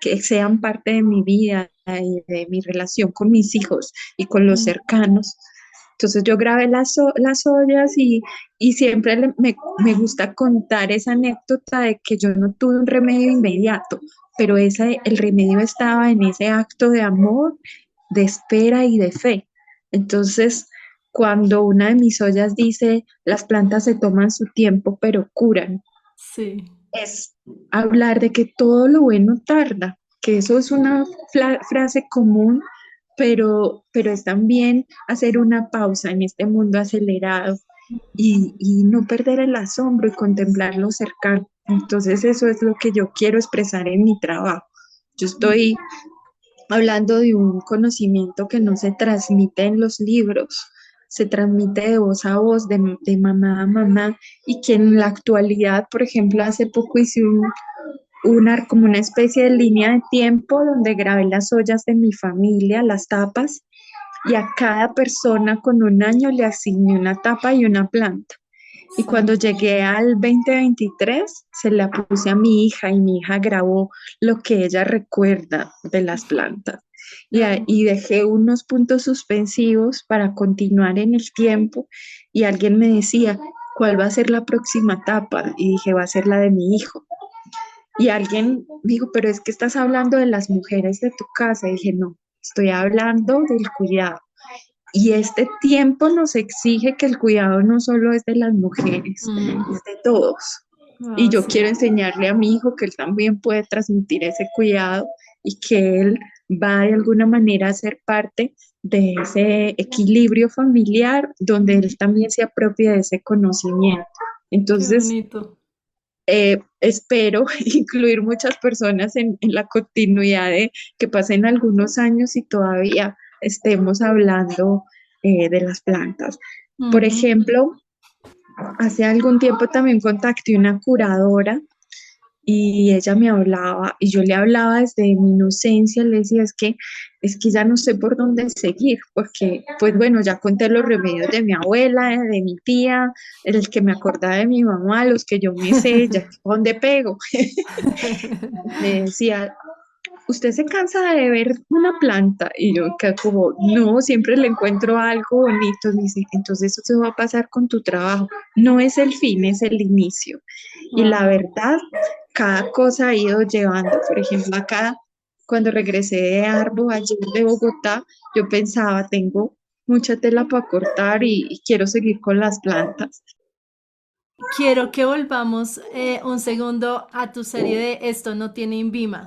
que sean parte de mi vida y de mi relación con mis hijos y con los Mm. cercanos. Entonces yo grabé las ollas y siempre me gusta contar esa anécdota de que yo no tuve un remedio inmediato, pero el remedio estaba en ese acto de amor, de espera y de fe. Entonces, cuando una de mis ollas dice, las plantas se toman su tiempo, pero curan, Sí. es hablar de que todo lo bueno tarda, que eso es una frase común, pero es también hacer una pausa en este mundo acelerado y no perder el asombro y contemplar lo cercano. Entonces eso es lo que yo quiero expresar en mi trabajo. Yo estoy hablando de un conocimiento que no se transmite en los libros, se transmite de voz a voz, de mamá a mamá, y que en la actualidad, por ejemplo, hace poco hice como una especie de línea de tiempo donde grabé las ollas de mi familia, las tapas, y a cada persona con un año le asigné una tapa y una planta. Y cuando Sí. llegué al 2023, se la puse a mi hija y mi hija grabó lo que ella recuerda de las plantas. Y dejé unos puntos suspensivos para continuar en el tiempo y alguien me decía, ¿cuál va a ser la próxima etapa? Y dije, va a ser la de mi hijo. Y alguien dijo, pero es que estás hablando de las mujeres de tu casa. Y dije, no, estoy hablando del cuidado. Y este tiempo nos exige que el cuidado no solo es de las mujeres, Mm, es de todos. Y wow, yo sí. quiero enseñarle a mi hijo que él también puede transmitir ese cuidado y que él va de alguna manera a ser parte de ese equilibrio familiar donde él también se apropia de ese conocimiento. Qué Entonces, bonito. espero incluir muchas personas en la continuidad de que pasen algunos años y todavía estemos hablando de las plantas. Por Ujú. ejemplo, hace algún tiempo también contacté una curadora y ella me hablaba y yo le hablaba desde mi inocencia, le decía es que ya no sé por dónde seguir, porque pues bueno, ya conté los remedios de mi abuela, de mi tía, el que me acordaba de mi mamá, los que yo me sé, ya dónde pego. Me decía, ¿usted se cansa de ver una planta? Y yo que como, no, siempre le encuentro algo bonito. Me dice, entonces eso va a pasar con tu trabajo. No es el fin, es el inicio. Y la Wow. verdad, cada cosa ha ido llevando. Por ejemplo, acá, cuando regresé de Arbo, ayer de Bogotá, yo pensaba, tengo mucha tela para cortar y quiero seguir con las plantas. Quiero que volvamos un segundo a tu serie de Esto no tiene INVIMA.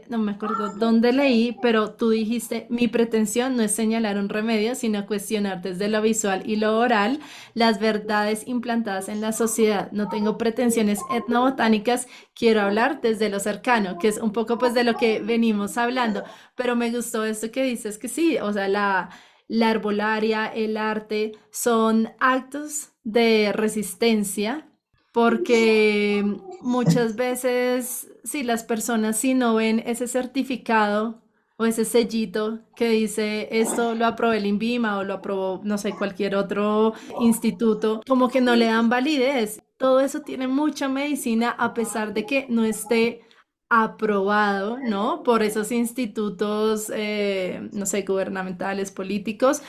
No me acuerdo dónde leí, pero tú dijiste, mi pretensión no es señalar un remedio, sino cuestionar desde lo visual y lo oral las verdades implantadas en la sociedad. No tengo pretensiones etnobotánicas, quiero hablar desde lo cercano, que es un poco pues de lo que venimos hablando, pero me gustó esto que dices que sí, o sea, la herbolaria, el arte, son actos de resistencia porque muchas veces, si las personas si no ven ese certificado o ese sellito que dice esto lo aprobó el INVIMA o lo aprobó, no sé, cualquier otro instituto, como que no le dan validez. Todo eso tiene mucha medicina a pesar de que no esté aprobado, ¿no? Por esos institutos, no sé, gubernamentales, políticos,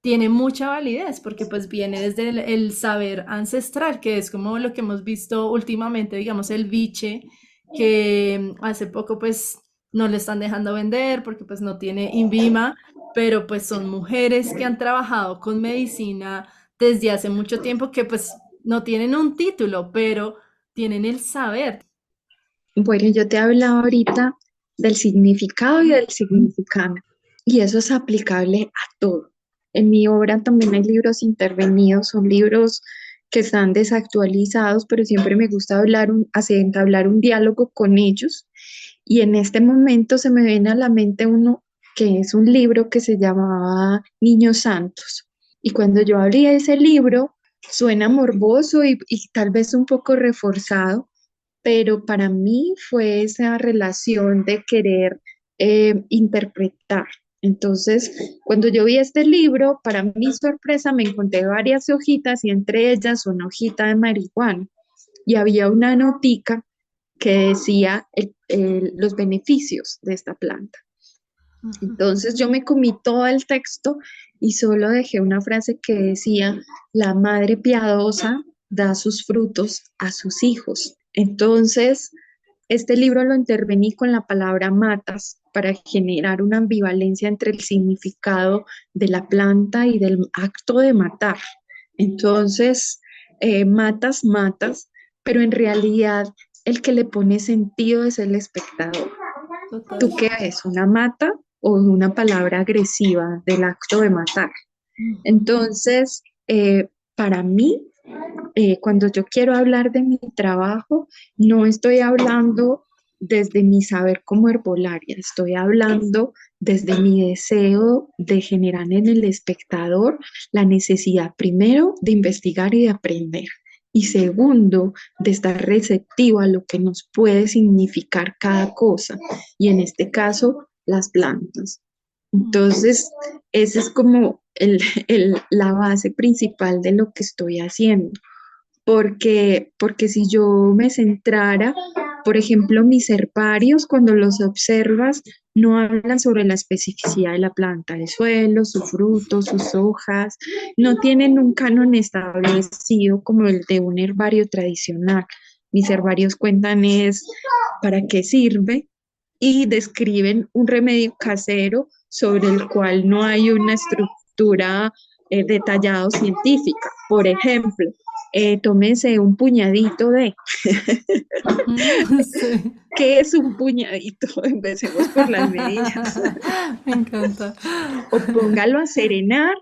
tiene mucha validez porque pues viene desde el saber ancestral, que es como lo que hemos visto últimamente, digamos, el biche, que hace poco pues no le están dejando vender porque pues no tiene INVIMA, pero pues son mujeres que han trabajado con medicina desde hace mucho tiempo que pues no tienen un título, pero tienen el saber. Bueno, yo te hablaba ahorita del significado y del significante, y eso es aplicable a todo. En mi obra también hay libros intervenidos, son libros que están desactualizados, pero siempre me gusta entablar un diálogo con ellos. Y en este momento se me viene a la mente uno que es un libro que se llamaba Niños Santos. Y cuando yo abrí ese libro, suena morboso y tal vez un poco reforzado, pero para mí fue esa relación de querer interpretar. Entonces, cuando yo vi este libro, para mi sorpresa me encontré varias hojitas y entre ellas una hojita de marihuana y había una notica que decía los beneficios de esta planta. Ujú. Entonces yo me comí todo el texto y solo dejé una frase que decía, la madre piadosa da sus frutos a sus hijos. Entonces, este libro lo intervení con la palabra matas para generar una ambivalencia entre el significado de la planta y del acto de matar. Entonces, matas, matas, pero en realidad el que le pone sentido es el espectador. Total. ¿Tú qué ves? ¿Una mata o una palabra agresiva del acto de matar? Ujú. Entonces, para mí, cuando yo quiero hablar de mi trabajo, no estoy hablando desde mi saber como herbolaria, estoy hablando desde mi deseo de generar en el espectador la necesidad, primero, de investigar y de aprender. Y segundo, de estar receptivo a lo que nos puede significar cada cosa. Y en este caso, las plantas. Entonces, esa es como la base principal de lo que estoy haciendo porque si yo me centrara Por ejemplo, mis herbarios, cuando los observas, no hablan sobre la especificidad de la planta, el suelo, su fruto, sus hojas, no tienen un canon establecido como el de un herbario tradicional. Mis herbarios cuentan es para qué sirve y describen un remedio casero sobre el cual no hay una estructura detallada o científica. Por ejemplo, tómese un puñadito de. Sí. ¿Qué es un puñadito? Empecemos por las medidas. Me encanta. O póngalo a serenar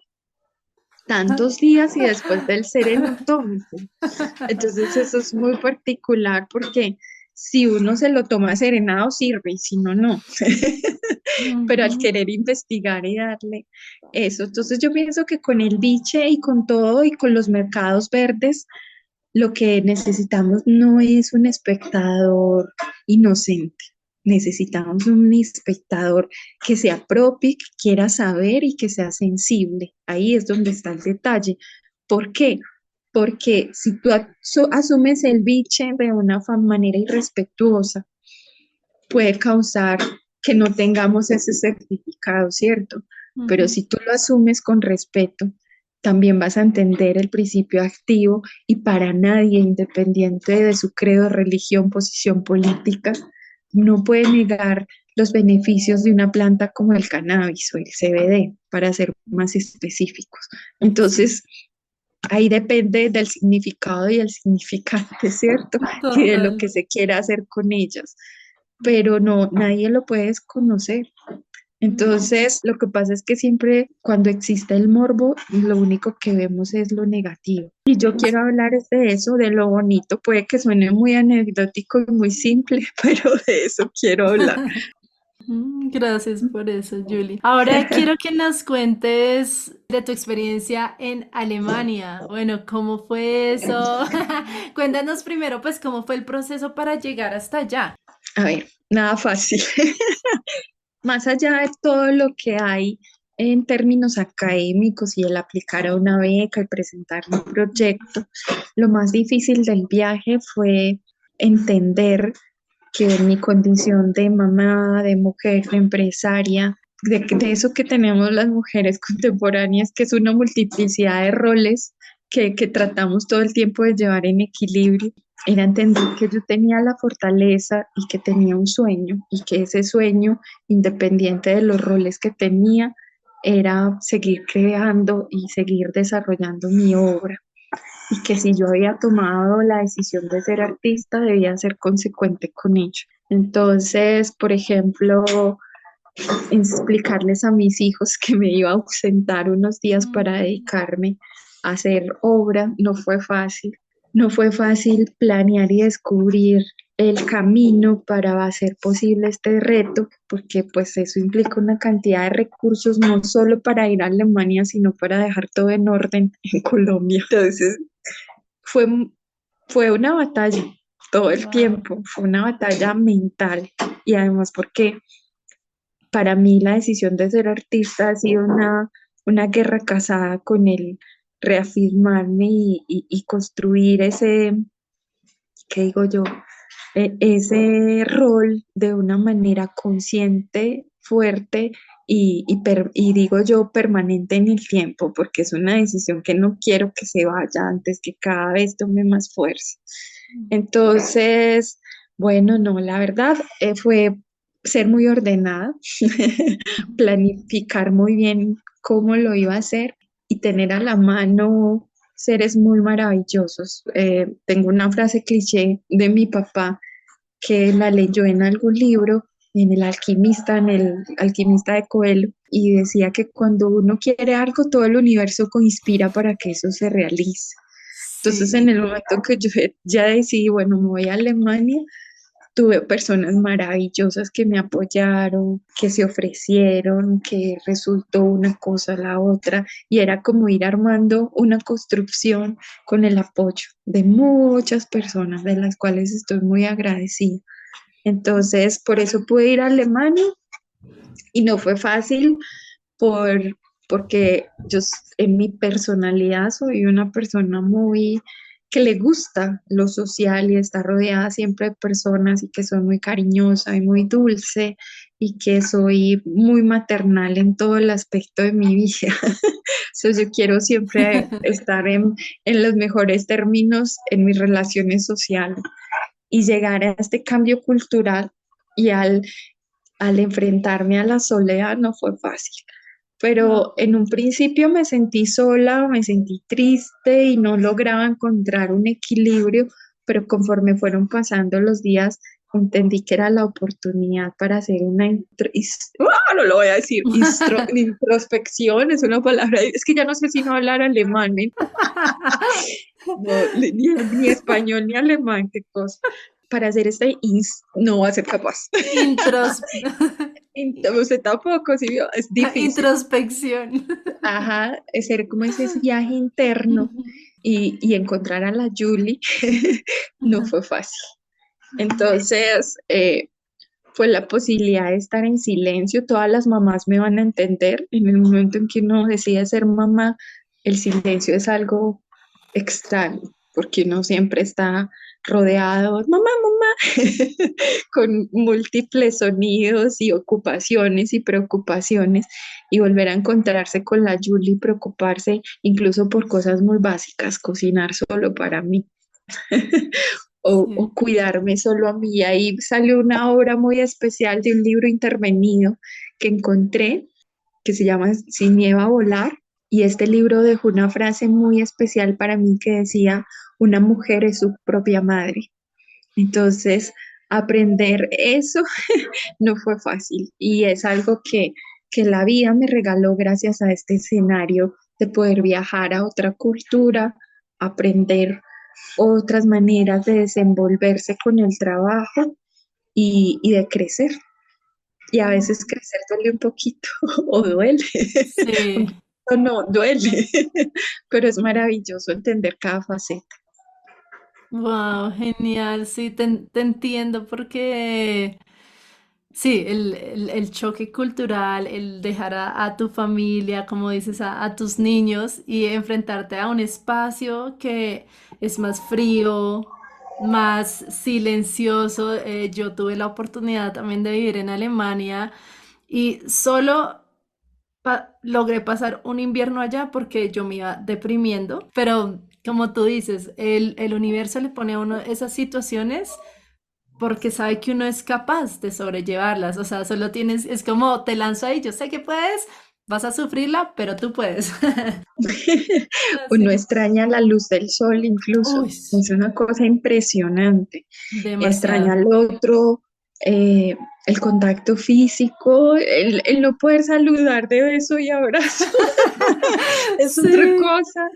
tantos días y después del sereno tómese. Entonces eso es muy particular porque si uno se lo toma serenado sirve y si no, no. Pero al Ujú. querer investigar y darle eso, entonces yo pienso que con el biche y con todo y con los mercados verdes, lo que necesitamos no es un espectador inocente. Necesitamos un espectador que se apropie, que quiera saber y que sea sensible. Ahí es donde está el detalle. ¿Por qué? Porque si tú asumes el biche de una manera irrespetuosa, puede causar que no tengamos ese certificado, ¿cierto? Pero Ujú. si tú lo asumes con respeto, también vas a entender el principio activo y para nadie, independiente de su credo, religión, posición política, no puede negar los beneficios de una planta como el cannabis o el CBD, para ser más específicos. Sí, Entonces, ahí depende del significado y el significante, ¿cierto? Y de lo total. que se quiera hacer con ellas, pero no, nadie lo puede desconocer. Ujú. Entonces, lo que pasa es que siempre cuando existe el morbo, lo único que vemos es lo negativo. Y yo quiero hablar es de eso, de lo bonito. Puede que suene muy anecdótico y muy simple, pero de eso quiero hablar. Gracias por eso, Julie. Ahora quiero que nos cuentes de tu experiencia en Alemania. Bueno, ¿cómo fue eso? Cuéntanos primero, pues, cómo fue el proceso para llegar hasta allá. A ver, nada fácil. Más allá de todo lo que hay en términos académicos y el aplicar a una beca y presentar un proyecto, lo más difícil del viaje fue entender que en mi condición de mamá, de mujer, de empresaria, de eso que tenemos las mujeres contemporáneas, que es una multiplicidad de roles que tratamos todo el tiempo de llevar en equilibrio, era entender que yo tenía la fortaleza y que tenía un sueño y que ese sueño, independiente de los roles que tenía, era seguir creando y seguir desarrollando mi obra y que si yo había tomado la decisión de ser artista, debía ser consecuente con ello. Entonces, por ejemplo, explicarles a mis hijos que me iba a ausentar unos días para Mm. dedicarme a hacer obra, no fue fácil. No fue fácil planear y descubrir el camino para hacer posible este reto, porque pues eso implica una cantidad de recursos, no solo para ir a Alemania, sino para dejar todo en orden en Colombia. Entonces, fue, fue una batalla todo el Wow. tiempo, fue una batalla mental y además porque para mí la decisión de ser artista ha sido una guerra casada con el reafirmarme y construir ese, ¿qué digo yo? Ese rol de una manera consciente, fuerte y digo yo permanente en el tiempo, porque es una decisión que no quiero que se vaya antes que cada vez tome más fuerza. Entonces, bueno, no, la verdad fue ser muy ordenada, planificar muy bien cómo lo iba a hacer y tener a la mano seres muy maravillosos. Tengo una frase cliché de mi papá que la leyó en algún libro, en el alquimista de Coelho, y decía que cuando uno quiere algo, todo el universo conspira para que eso se realice. Entonces, en Sí. el momento que yo ya decidí, bueno, me voy a Alemania, tuve personas maravillosas que me apoyaron, que se ofrecieron, que resultó una cosa a la otra, y era como ir armando una construcción con el apoyo de muchas personas, de las cuales estoy muy agradecida. Entonces, por eso pude ir a Alemania y no fue fácil porque yo en mi personalidad soy una persona muy que le gusta lo social y está rodeada siempre de personas y que soy muy cariñosa y muy dulce y que soy muy maternal en todo el aspecto de mi vida. Yo quiero siempre estar en los mejores términos en mis relaciones sociales y llegar a este cambio cultural y al enfrentarme a la soledad no fue fácil. Pero en un principio me sentí sola, me sentí triste y no lograba encontrar un equilibrio, pero conforme fueron pasando los días, entendí que era la oportunidad para hacer una no lo voy a decir, introspección, es una palabra, es que ya no sé si no hablar alemán, ¿eh? No, ni español ni alemán, qué cosa. Para hacer no va a ser capaz. Intros... Usted tampoco, sí, es difícil. Introspección. Ajá, hacer como ese viaje interno y encontrar a la Julie no fue fácil. Entonces, fue la posibilidad de estar en silencio. Todas las mamás me van a entender. En el momento en que uno decide ser mamá, el silencio es algo extraño, porque uno siempre está rodeado, mamá, con múltiples sonidos y ocupaciones y preocupaciones, y volver a encontrarse con la Julie y preocuparse incluso por cosas muy básicas, cocinar solo para mí. O cuidarme solo a mí. Ahí salió una obra muy especial de un libro intervenido que encontré, que se llama Sin miedo a volar, y este libro dejó una frase muy especial para mí que decía, una mujer es su propia madre. Entonces, aprender eso no fue fácil y es algo que la vida me regaló gracias a este escenario de poder viajar a otra cultura, aprender otras maneras de desenvolverse con el trabajo y de crecer. Y a veces crecer duele un poquito o duele. Sí. No, duele, pero es maravilloso entender cada faceta. Wow, genial. Sí, te entiendo porque sí, el choque cultural, el dejar a tu familia, como dices, a tus niños y enfrentarte a un espacio que es más frío, más silencioso. Yo tuve la oportunidad también de vivir en Alemania y solo logré pasar un invierno allá porque yo me iba deprimiendo, pero como tú dices, el universo le pone a uno esas situaciones porque sabe que uno es capaz de sobrellevarlas, o sea, solo tienes, es como te lanzo ahí, yo sé que puedes, vas a sufrirla, pero tú puedes. Uno Así. extraña la luz del sol incluso, Uy, es una cosa impresionante. Extraña demasiado. al otro, eh, el contacto físico, el no poder saludar de beso y abrazo, es otra Sí. cosa.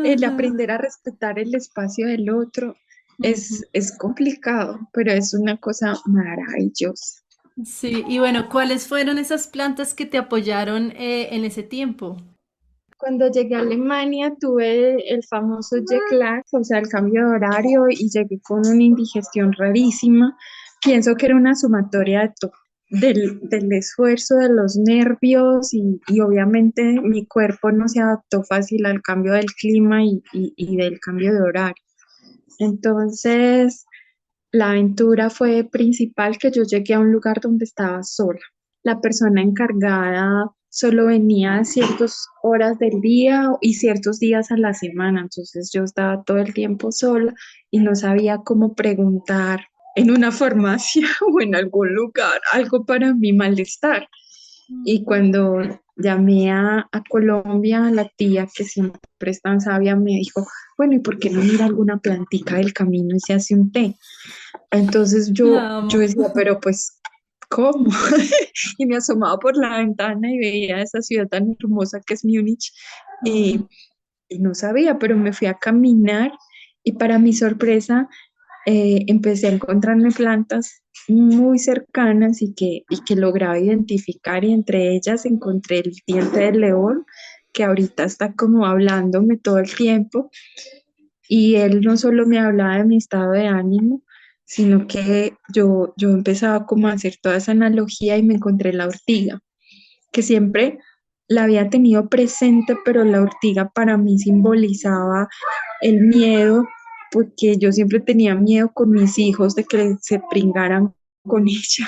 El Ajá. aprender a respetar el espacio del otro Ujú. es complicado, pero es una cosa maravillosa. Sí, y bueno, ¿cuáles fueron esas plantas que te apoyaron en ese tiempo? Cuando llegué a Alemania tuve el famoso jet lag, o sea, el cambio de horario y llegué con una indigestión rarísima. Pienso que era una sumatoria de todo, del esfuerzo, de los nervios y obviamente mi cuerpo no se adaptó fácil al cambio del clima y del cambio de horario. Entonces, la aventura fue principal que yo llegué a un lugar donde estaba sola. La persona encargada solo venía a ciertas horas del día y ciertos días a la semana, entonces yo estaba todo el tiempo sola y no sabía cómo preguntar en una farmacia o en algún lugar algo para mi malestar. Y cuando llamé a Colombia, la tía que siempre es tan sabia me dijo, bueno, ¿y por qué no mira alguna plantica del camino y se hace un té? Entonces La yo amo. decía, pero pues, ¿cómo? Y me asomaba por la ventana y veía esa ciudad tan hermosa que es Múnich y, Ujú. y no sabía, pero me fui a caminar y para mi sorpresa empecé a encontrarme plantas muy cercanas y que lograba identificar y entre ellas encontré el diente del león que ahorita está como hablándome todo el tiempo y él no solo me hablaba de mi estado de ánimo, sino que yo empezaba como a hacer toda esa analogía y me encontré la ortiga, que siempre la había tenido presente, pero la ortiga para mí simbolizaba el miedo porque yo siempre tenía miedo con mis hijos de que se pringaran con ella.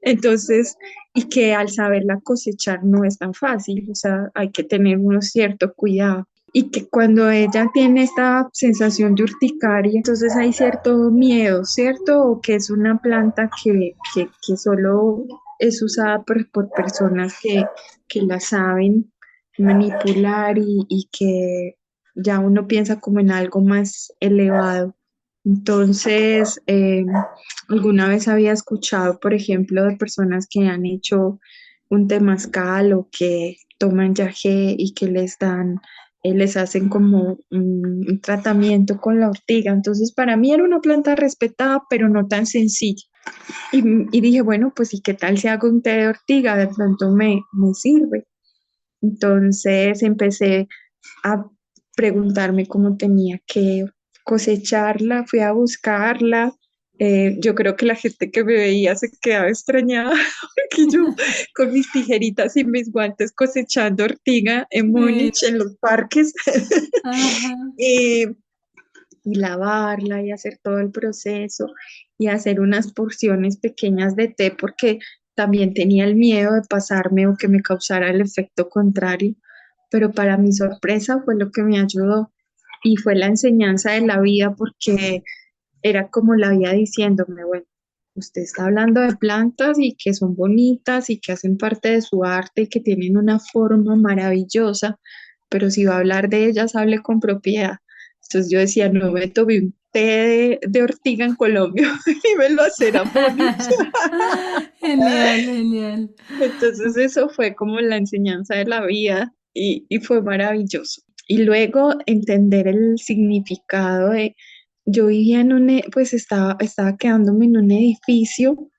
Entonces, y que al saberla cosechar no es tan fácil, o sea, hay que tener un cierto cuidado. Y que cuando ella tiene esta sensación de urticaria, entonces hay cierto miedo, ¿cierto? O que es una planta que solo es usada por personas que la saben manipular y que ya uno piensa como en algo más elevado. Entonces, alguna vez había escuchado, por ejemplo, de personas que han hecho un temazcal o que toman yagé y que les hacen como un tratamiento con la ortiga. Entonces, para mí era una planta respetada, pero no tan sencilla. Y, y dije, bueno, pues, ¿y qué tal si hago un té de ortiga? De pronto me sirve. Entonces empecé a preguntarme cómo tenía que cosecharla, fui a buscarla. Yo creo que la gente que me veía se quedaba extrañada porque yo con mis tijeritas y mis guantes cosechando ortiga en Sí. Múnich, en los parques, Ajá. y, y lavarla y hacer todo el proceso y hacer unas porciones pequeñas de té porque también tenía el miedo de pasarme o que me causara el efecto contrario, pero para mi sorpresa fue lo que me ayudó y fue la enseñanza de la vida porque era como la vida diciéndome, bueno, usted está hablando de plantas y que son bonitas y que hacen parte de su arte y que tienen una forma maravillosa, pero si va a hablar de ellas, hable con propiedad. Entonces yo decía, no me tomé un té de ortiga en Colombia y me lo hacer a Múnich. Genial, genial. Entonces eso fue como la enseñanza de la vida y fue maravilloso. Y luego entender el significado de, yo vivía en pues estaba quedándome en un edificio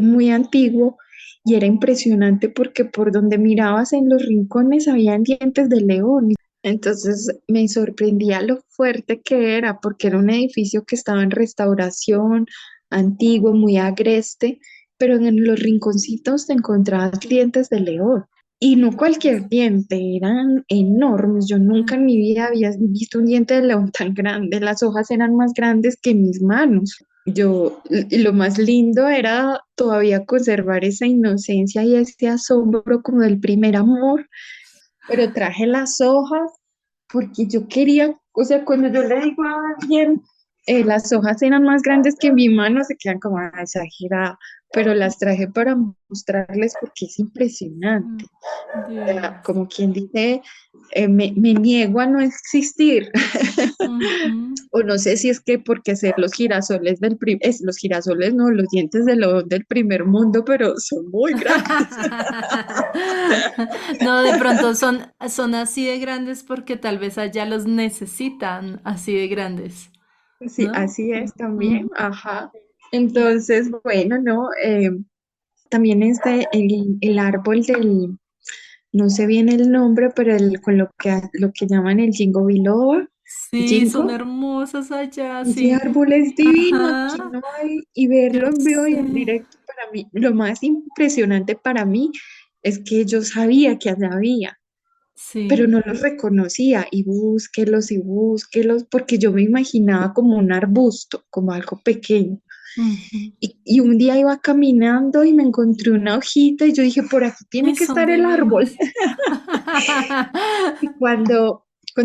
muy antiguo y era impresionante porque por donde mirabas en los rincones habían dientes de león. Entonces me sorprendía lo fuerte que era porque era un edificio que estaba en restauración, antiguo, muy agreste, pero en los rinconcitos te encontrabas dientes de león. Y no cualquier diente, eran enormes. Yo nunca en mi vida había visto un diente de león tan grande. Las hojas eran más grandes que mis manos. Y lo más lindo era todavía conservar esa inocencia y ese asombro como del primer amor, pero traje las hojas porque yo quería, o sea, cuando yo le digo a alguien, las hojas eran más grandes que mi mano, se quedan como "Ah, exagerada", pero las traje para mostrarles porque es impresionante. O sea, Dios. como quien dice, me niego a no existir. Ujú. O no sé si es que porque ser los girasoles los girasoles no, los dientes del primer mundo, pero son muy grandes. No, de pronto son así de grandes porque tal vez allá los necesitan así de grandes, Sí, ¿no? así es también, Ujú. ajá. Entonces, bueno, ¿no? También el árbol no sé bien el nombre, pero con lo que llaman el ginkgo biloba, Sí, son ginkgo, hermosos allá, ese sí. árbol es divino, aquí Ajá, no hay, y yo verlo en vivo y en sé. directo para mí, lo más impresionante para mí es que yo sabía que allá había, pero Sí. no los reconocía y búsquelos, porque yo me imaginaba como un arbusto, como algo pequeño. Ujú. Y un día iba caminando y me encontré una hojita y yo dije, por aquí tiene Ay, que son estar el árbol. divinos. Y cuando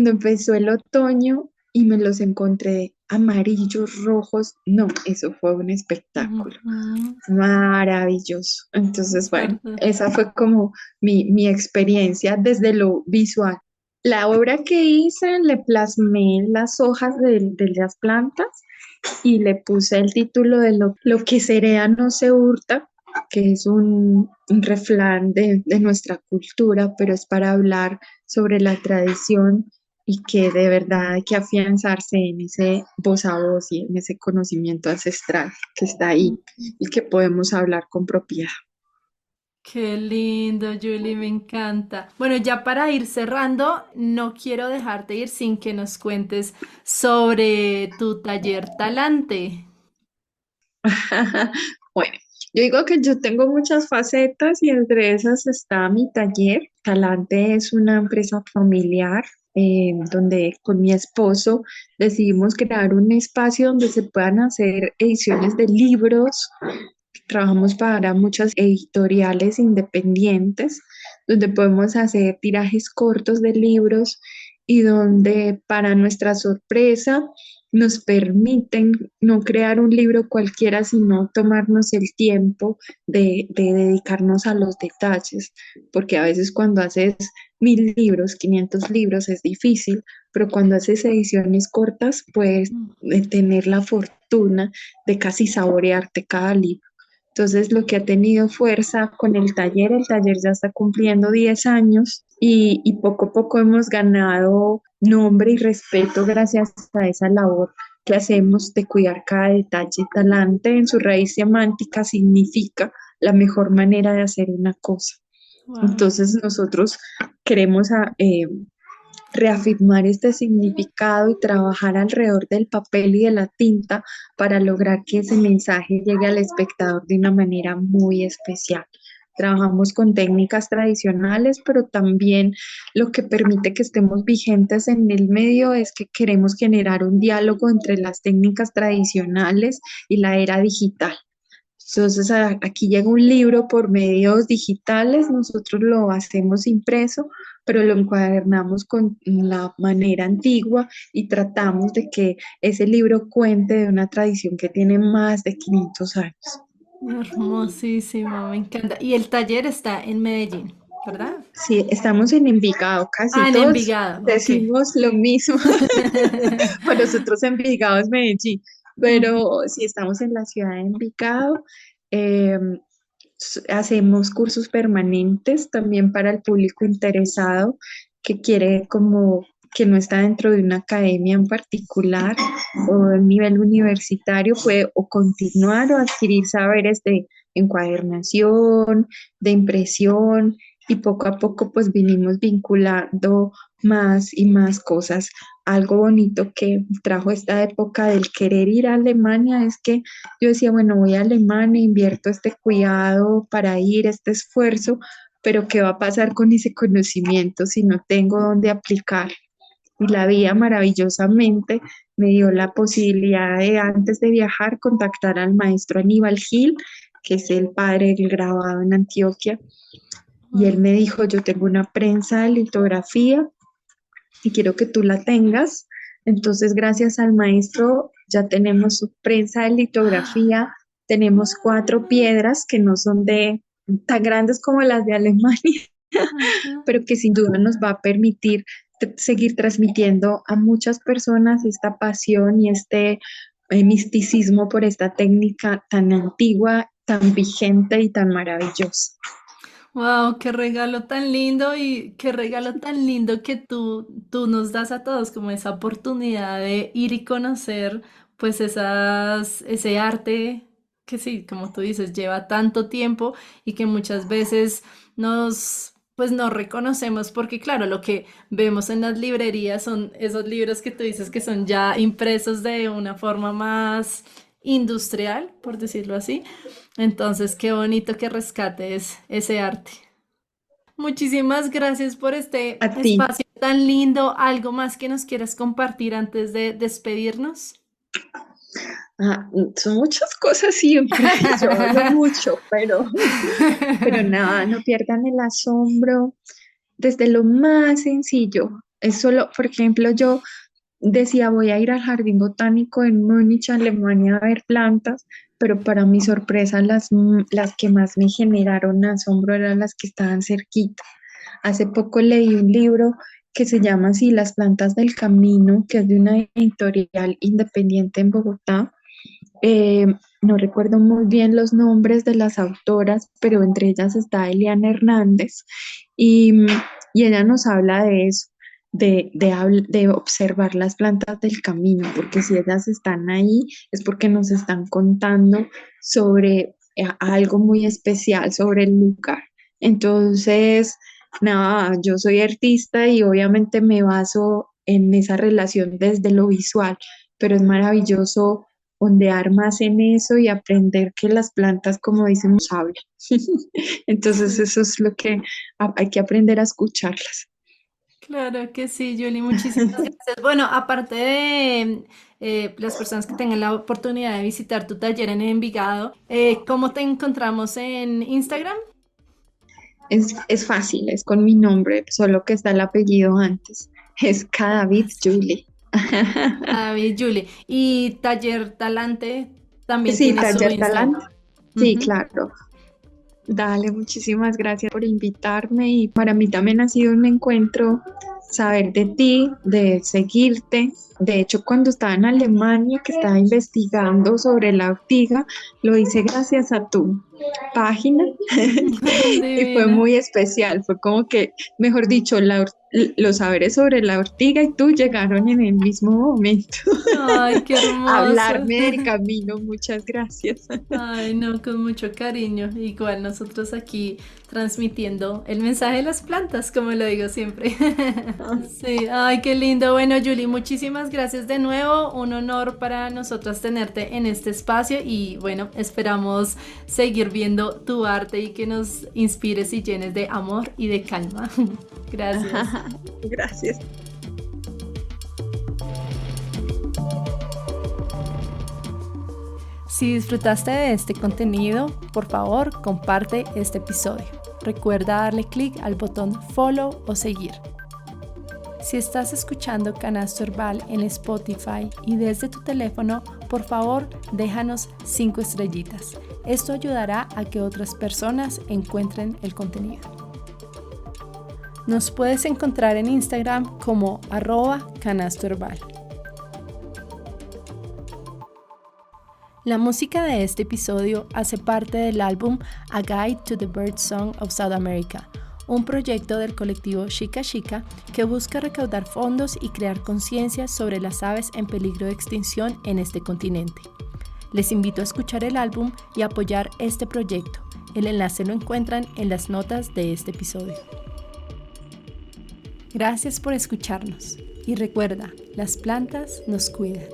empezó el otoño y me los encontré amarillos, rojos, no, eso fue un espectáculo Ujú. maravilloso. Entonces, bueno, Cierto. esa fue como mi experiencia desde lo visual. La obra que hice, le plasmé las hojas de las plantas y le puse el título de lo que se hereda no se hurta, que es un refrán de nuestra cultura, pero es para hablar sobre la tradición y que de verdad hay que afianzarse en ese voz a voz y en ese conocimiento ancestral que está ahí Ujú. y que podemos hablar con propiedad. Qué lindo, Julie, me encanta. Bueno, ya para ir cerrando, no quiero dejarte ir sin que nos cuentes sobre tu taller Talante. Bueno, yo digo que yo tengo muchas facetas y entre esas está mi taller. Talante es una empresa familiar. donde con mi esposo decidimos crear un espacio donde se puedan hacer ediciones de libros. Trabajamos para muchas editoriales independientes, donde podemos hacer tirajes cortos de libros y donde, para nuestra sorpresa, nos permiten no crear un libro cualquiera, sino tomarnos el tiempo de dedicarnos a los detalles, porque a veces cuando haces 1000 libros, 500 libros es difícil, pero cuando haces ediciones cortas puedes tener la fortuna de casi saborearte cada libro. Entonces, lo que ha tenido fuerza con el taller ya está cumpliendo 10 años y poco a poco hemos ganado nombre y respeto gracias a esa labor que hacemos de cuidar cada detalle. Talante en su raíz semántica significa la mejor manera de hacer una cosa. Wow. Entonces, nosotros queremos reafirmar este significado y trabajar alrededor del papel y de la tinta para lograr que ese mensaje llegue al espectador de una manera muy especial. Trabajamos con técnicas tradicionales, pero también lo que permite que estemos vigentes en el medio es que queremos generar un diálogo entre las técnicas tradicionales y la era digital. Entonces, aquí llega un libro por medios digitales, nosotros lo hacemos impreso, pero lo encuadernamos con la manera antigua y tratamos de que ese libro cuente de una tradición que tiene más de 500 años. Hermosísimo, me encanta. Y el taller está en Medellín, ¿verdad? Sí, estamos en Envigado, casi Ah, en todos Envigado, ok. decimos lo mismo. Para nosotros Envigado es Medellín, Ujú. pero sí estamos en la ciudad de Envigado. eh, Hacemos cursos permanentes también para el público interesado que quiere como que no está dentro de una academia en particular o a nivel universitario, puede o continuar o adquirir saberes de encuadernación, de impresión y poco a poco pues vinimos vinculando más y más cosas. Algo bonito que trajo esta época del querer ir a Alemania es que yo decía, bueno, voy a Alemania, invierto este cuidado para ir, este esfuerzo, pero ¿qué va a pasar con ese conocimiento si no tengo dónde aplicar? Y la vida maravillosamente me dio la posibilidad de, antes de viajar, contactar al maestro Aníbal Gil, que es el padre del grabado en Antioquia, y él Wow. me dijo, yo tengo una prensa de litografía y quiero que tú la tengas. Entonces, gracias al maestro, ya tenemos su prensa de litografía, tenemos 4 piedras que no son de tan grandes como las de Alemania, Ajá. pero que sin duda nos va a permitir seguir transmitiendo a muchas personas esta pasión y este misticismo por esta técnica tan antigua, tan vigente y tan maravillosa. Wow, qué regalo tan lindo y qué regalo tan lindo que tú nos das a todos, como esa oportunidad de ir y conocer pues ese arte que sí, como tú dices, lleva tanto tiempo y que muchas veces pues no reconocemos porque claro, lo que vemos en las librerías son esos libros que tú dices que son ya impresos de una forma más industrial, por decirlo así. Entonces, qué bonito que rescates ese arte. Muchísimas gracias por este A ti. espacio tan lindo. ¿Algo más que nos quieras compartir antes de despedirnos? Son muchas cosas siempre, yo hablo mucho, pero nada, no pierdan el asombro desde lo más sencillo. Es solo, por ejemplo, yo decía voy a ir al jardín botánico en Múnich, Alemania, a ver plantas, pero para mi sorpresa las que más me generaron asombro eran las que estaban cerquita. Hace poco leí un libro que se llama así Las plantas del camino, que es de una editorial independiente en Bogotá. eh, no recuerdo muy bien los nombres de las autoras, pero entre ellas está Eliana Hernández y, y ella nos habla de eso, de observar las plantas del camino, porque si ellas están ahí es porque nos están contando sobre algo muy especial, sobre el lugar. Entonces, nada, yo soy artista y obviamente me baso en esa relación desde lo visual, pero es maravilloso ondear más en eso y aprender que las plantas, como dicen, nos hablan. Entonces Sí. eso es lo que hay que aprender a escucharlas. Claro que sí, Julie, muchísimas gracias. Bueno, aparte de las personas que tengan la oportunidad de visitar tu taller en Envigado, ¿cómo te encontramos en Instagram? Es fácil, es con mi nombre, solo que está el apellido antes. Es Cadavid Julie. David, Julie. Y Taller Talante también Sí, tiene su Taller Instagram. Talante. Sí, Ujú. claro. Dale, muchísimas gracias por invitarme y para mí también ha sido un encuentro saber de ti, de seguirte. De hecho, cuando estaba en Alemania, que estaba investigando sobre la ortiga, lo hice gracias a tu página y fue Divina. muy especial. Fue como que, mejor dicho, los saberes sobre la ortiga y tú llegaron en el mismo momento Ay, qué a hermoso. hablarme del camino. Muchas gracias. Ay, no, con mucho cariño. Igual nosotros aquí transmitiendo el mensaje de las plantas, como lo digo siempre. Sí, ay, qué lindo. Bueno, Julie, muchísimas gracias de nuevo. Un honor para nosotros tenerte en este espacio y bueno, esperamos seguir viendo tu arte y que nos inspires y llenes de amor y de calma. Gracias. Gracias. Si disfrutaste de este contenido, por favor, comparte este episodio. Recuerda darle clic al botón follow o seguir. Si estás escuchando Canasto Herbal en Spotify y desde tu teléfono, por favor, déjanos 5 estrellitas. Esto ayudará a que otras personas encuentren el contenido. Nos puedes encontrar en Instagram como @canastoherbal. La música de este episodio hace parte del álbum A Guide to the Bird Song of South America, un proyecto del colectivo Chica Chica que busca recaudar fondos y crear conciencia sobre las aves en peligro de extinción en este continente. Les invito a escuchar el álbum y apoyar este proyecto. El enlace lo encuentran en las notas de este episodio. Gracias por escucharnos y recuerda, las plantas nos cuidan.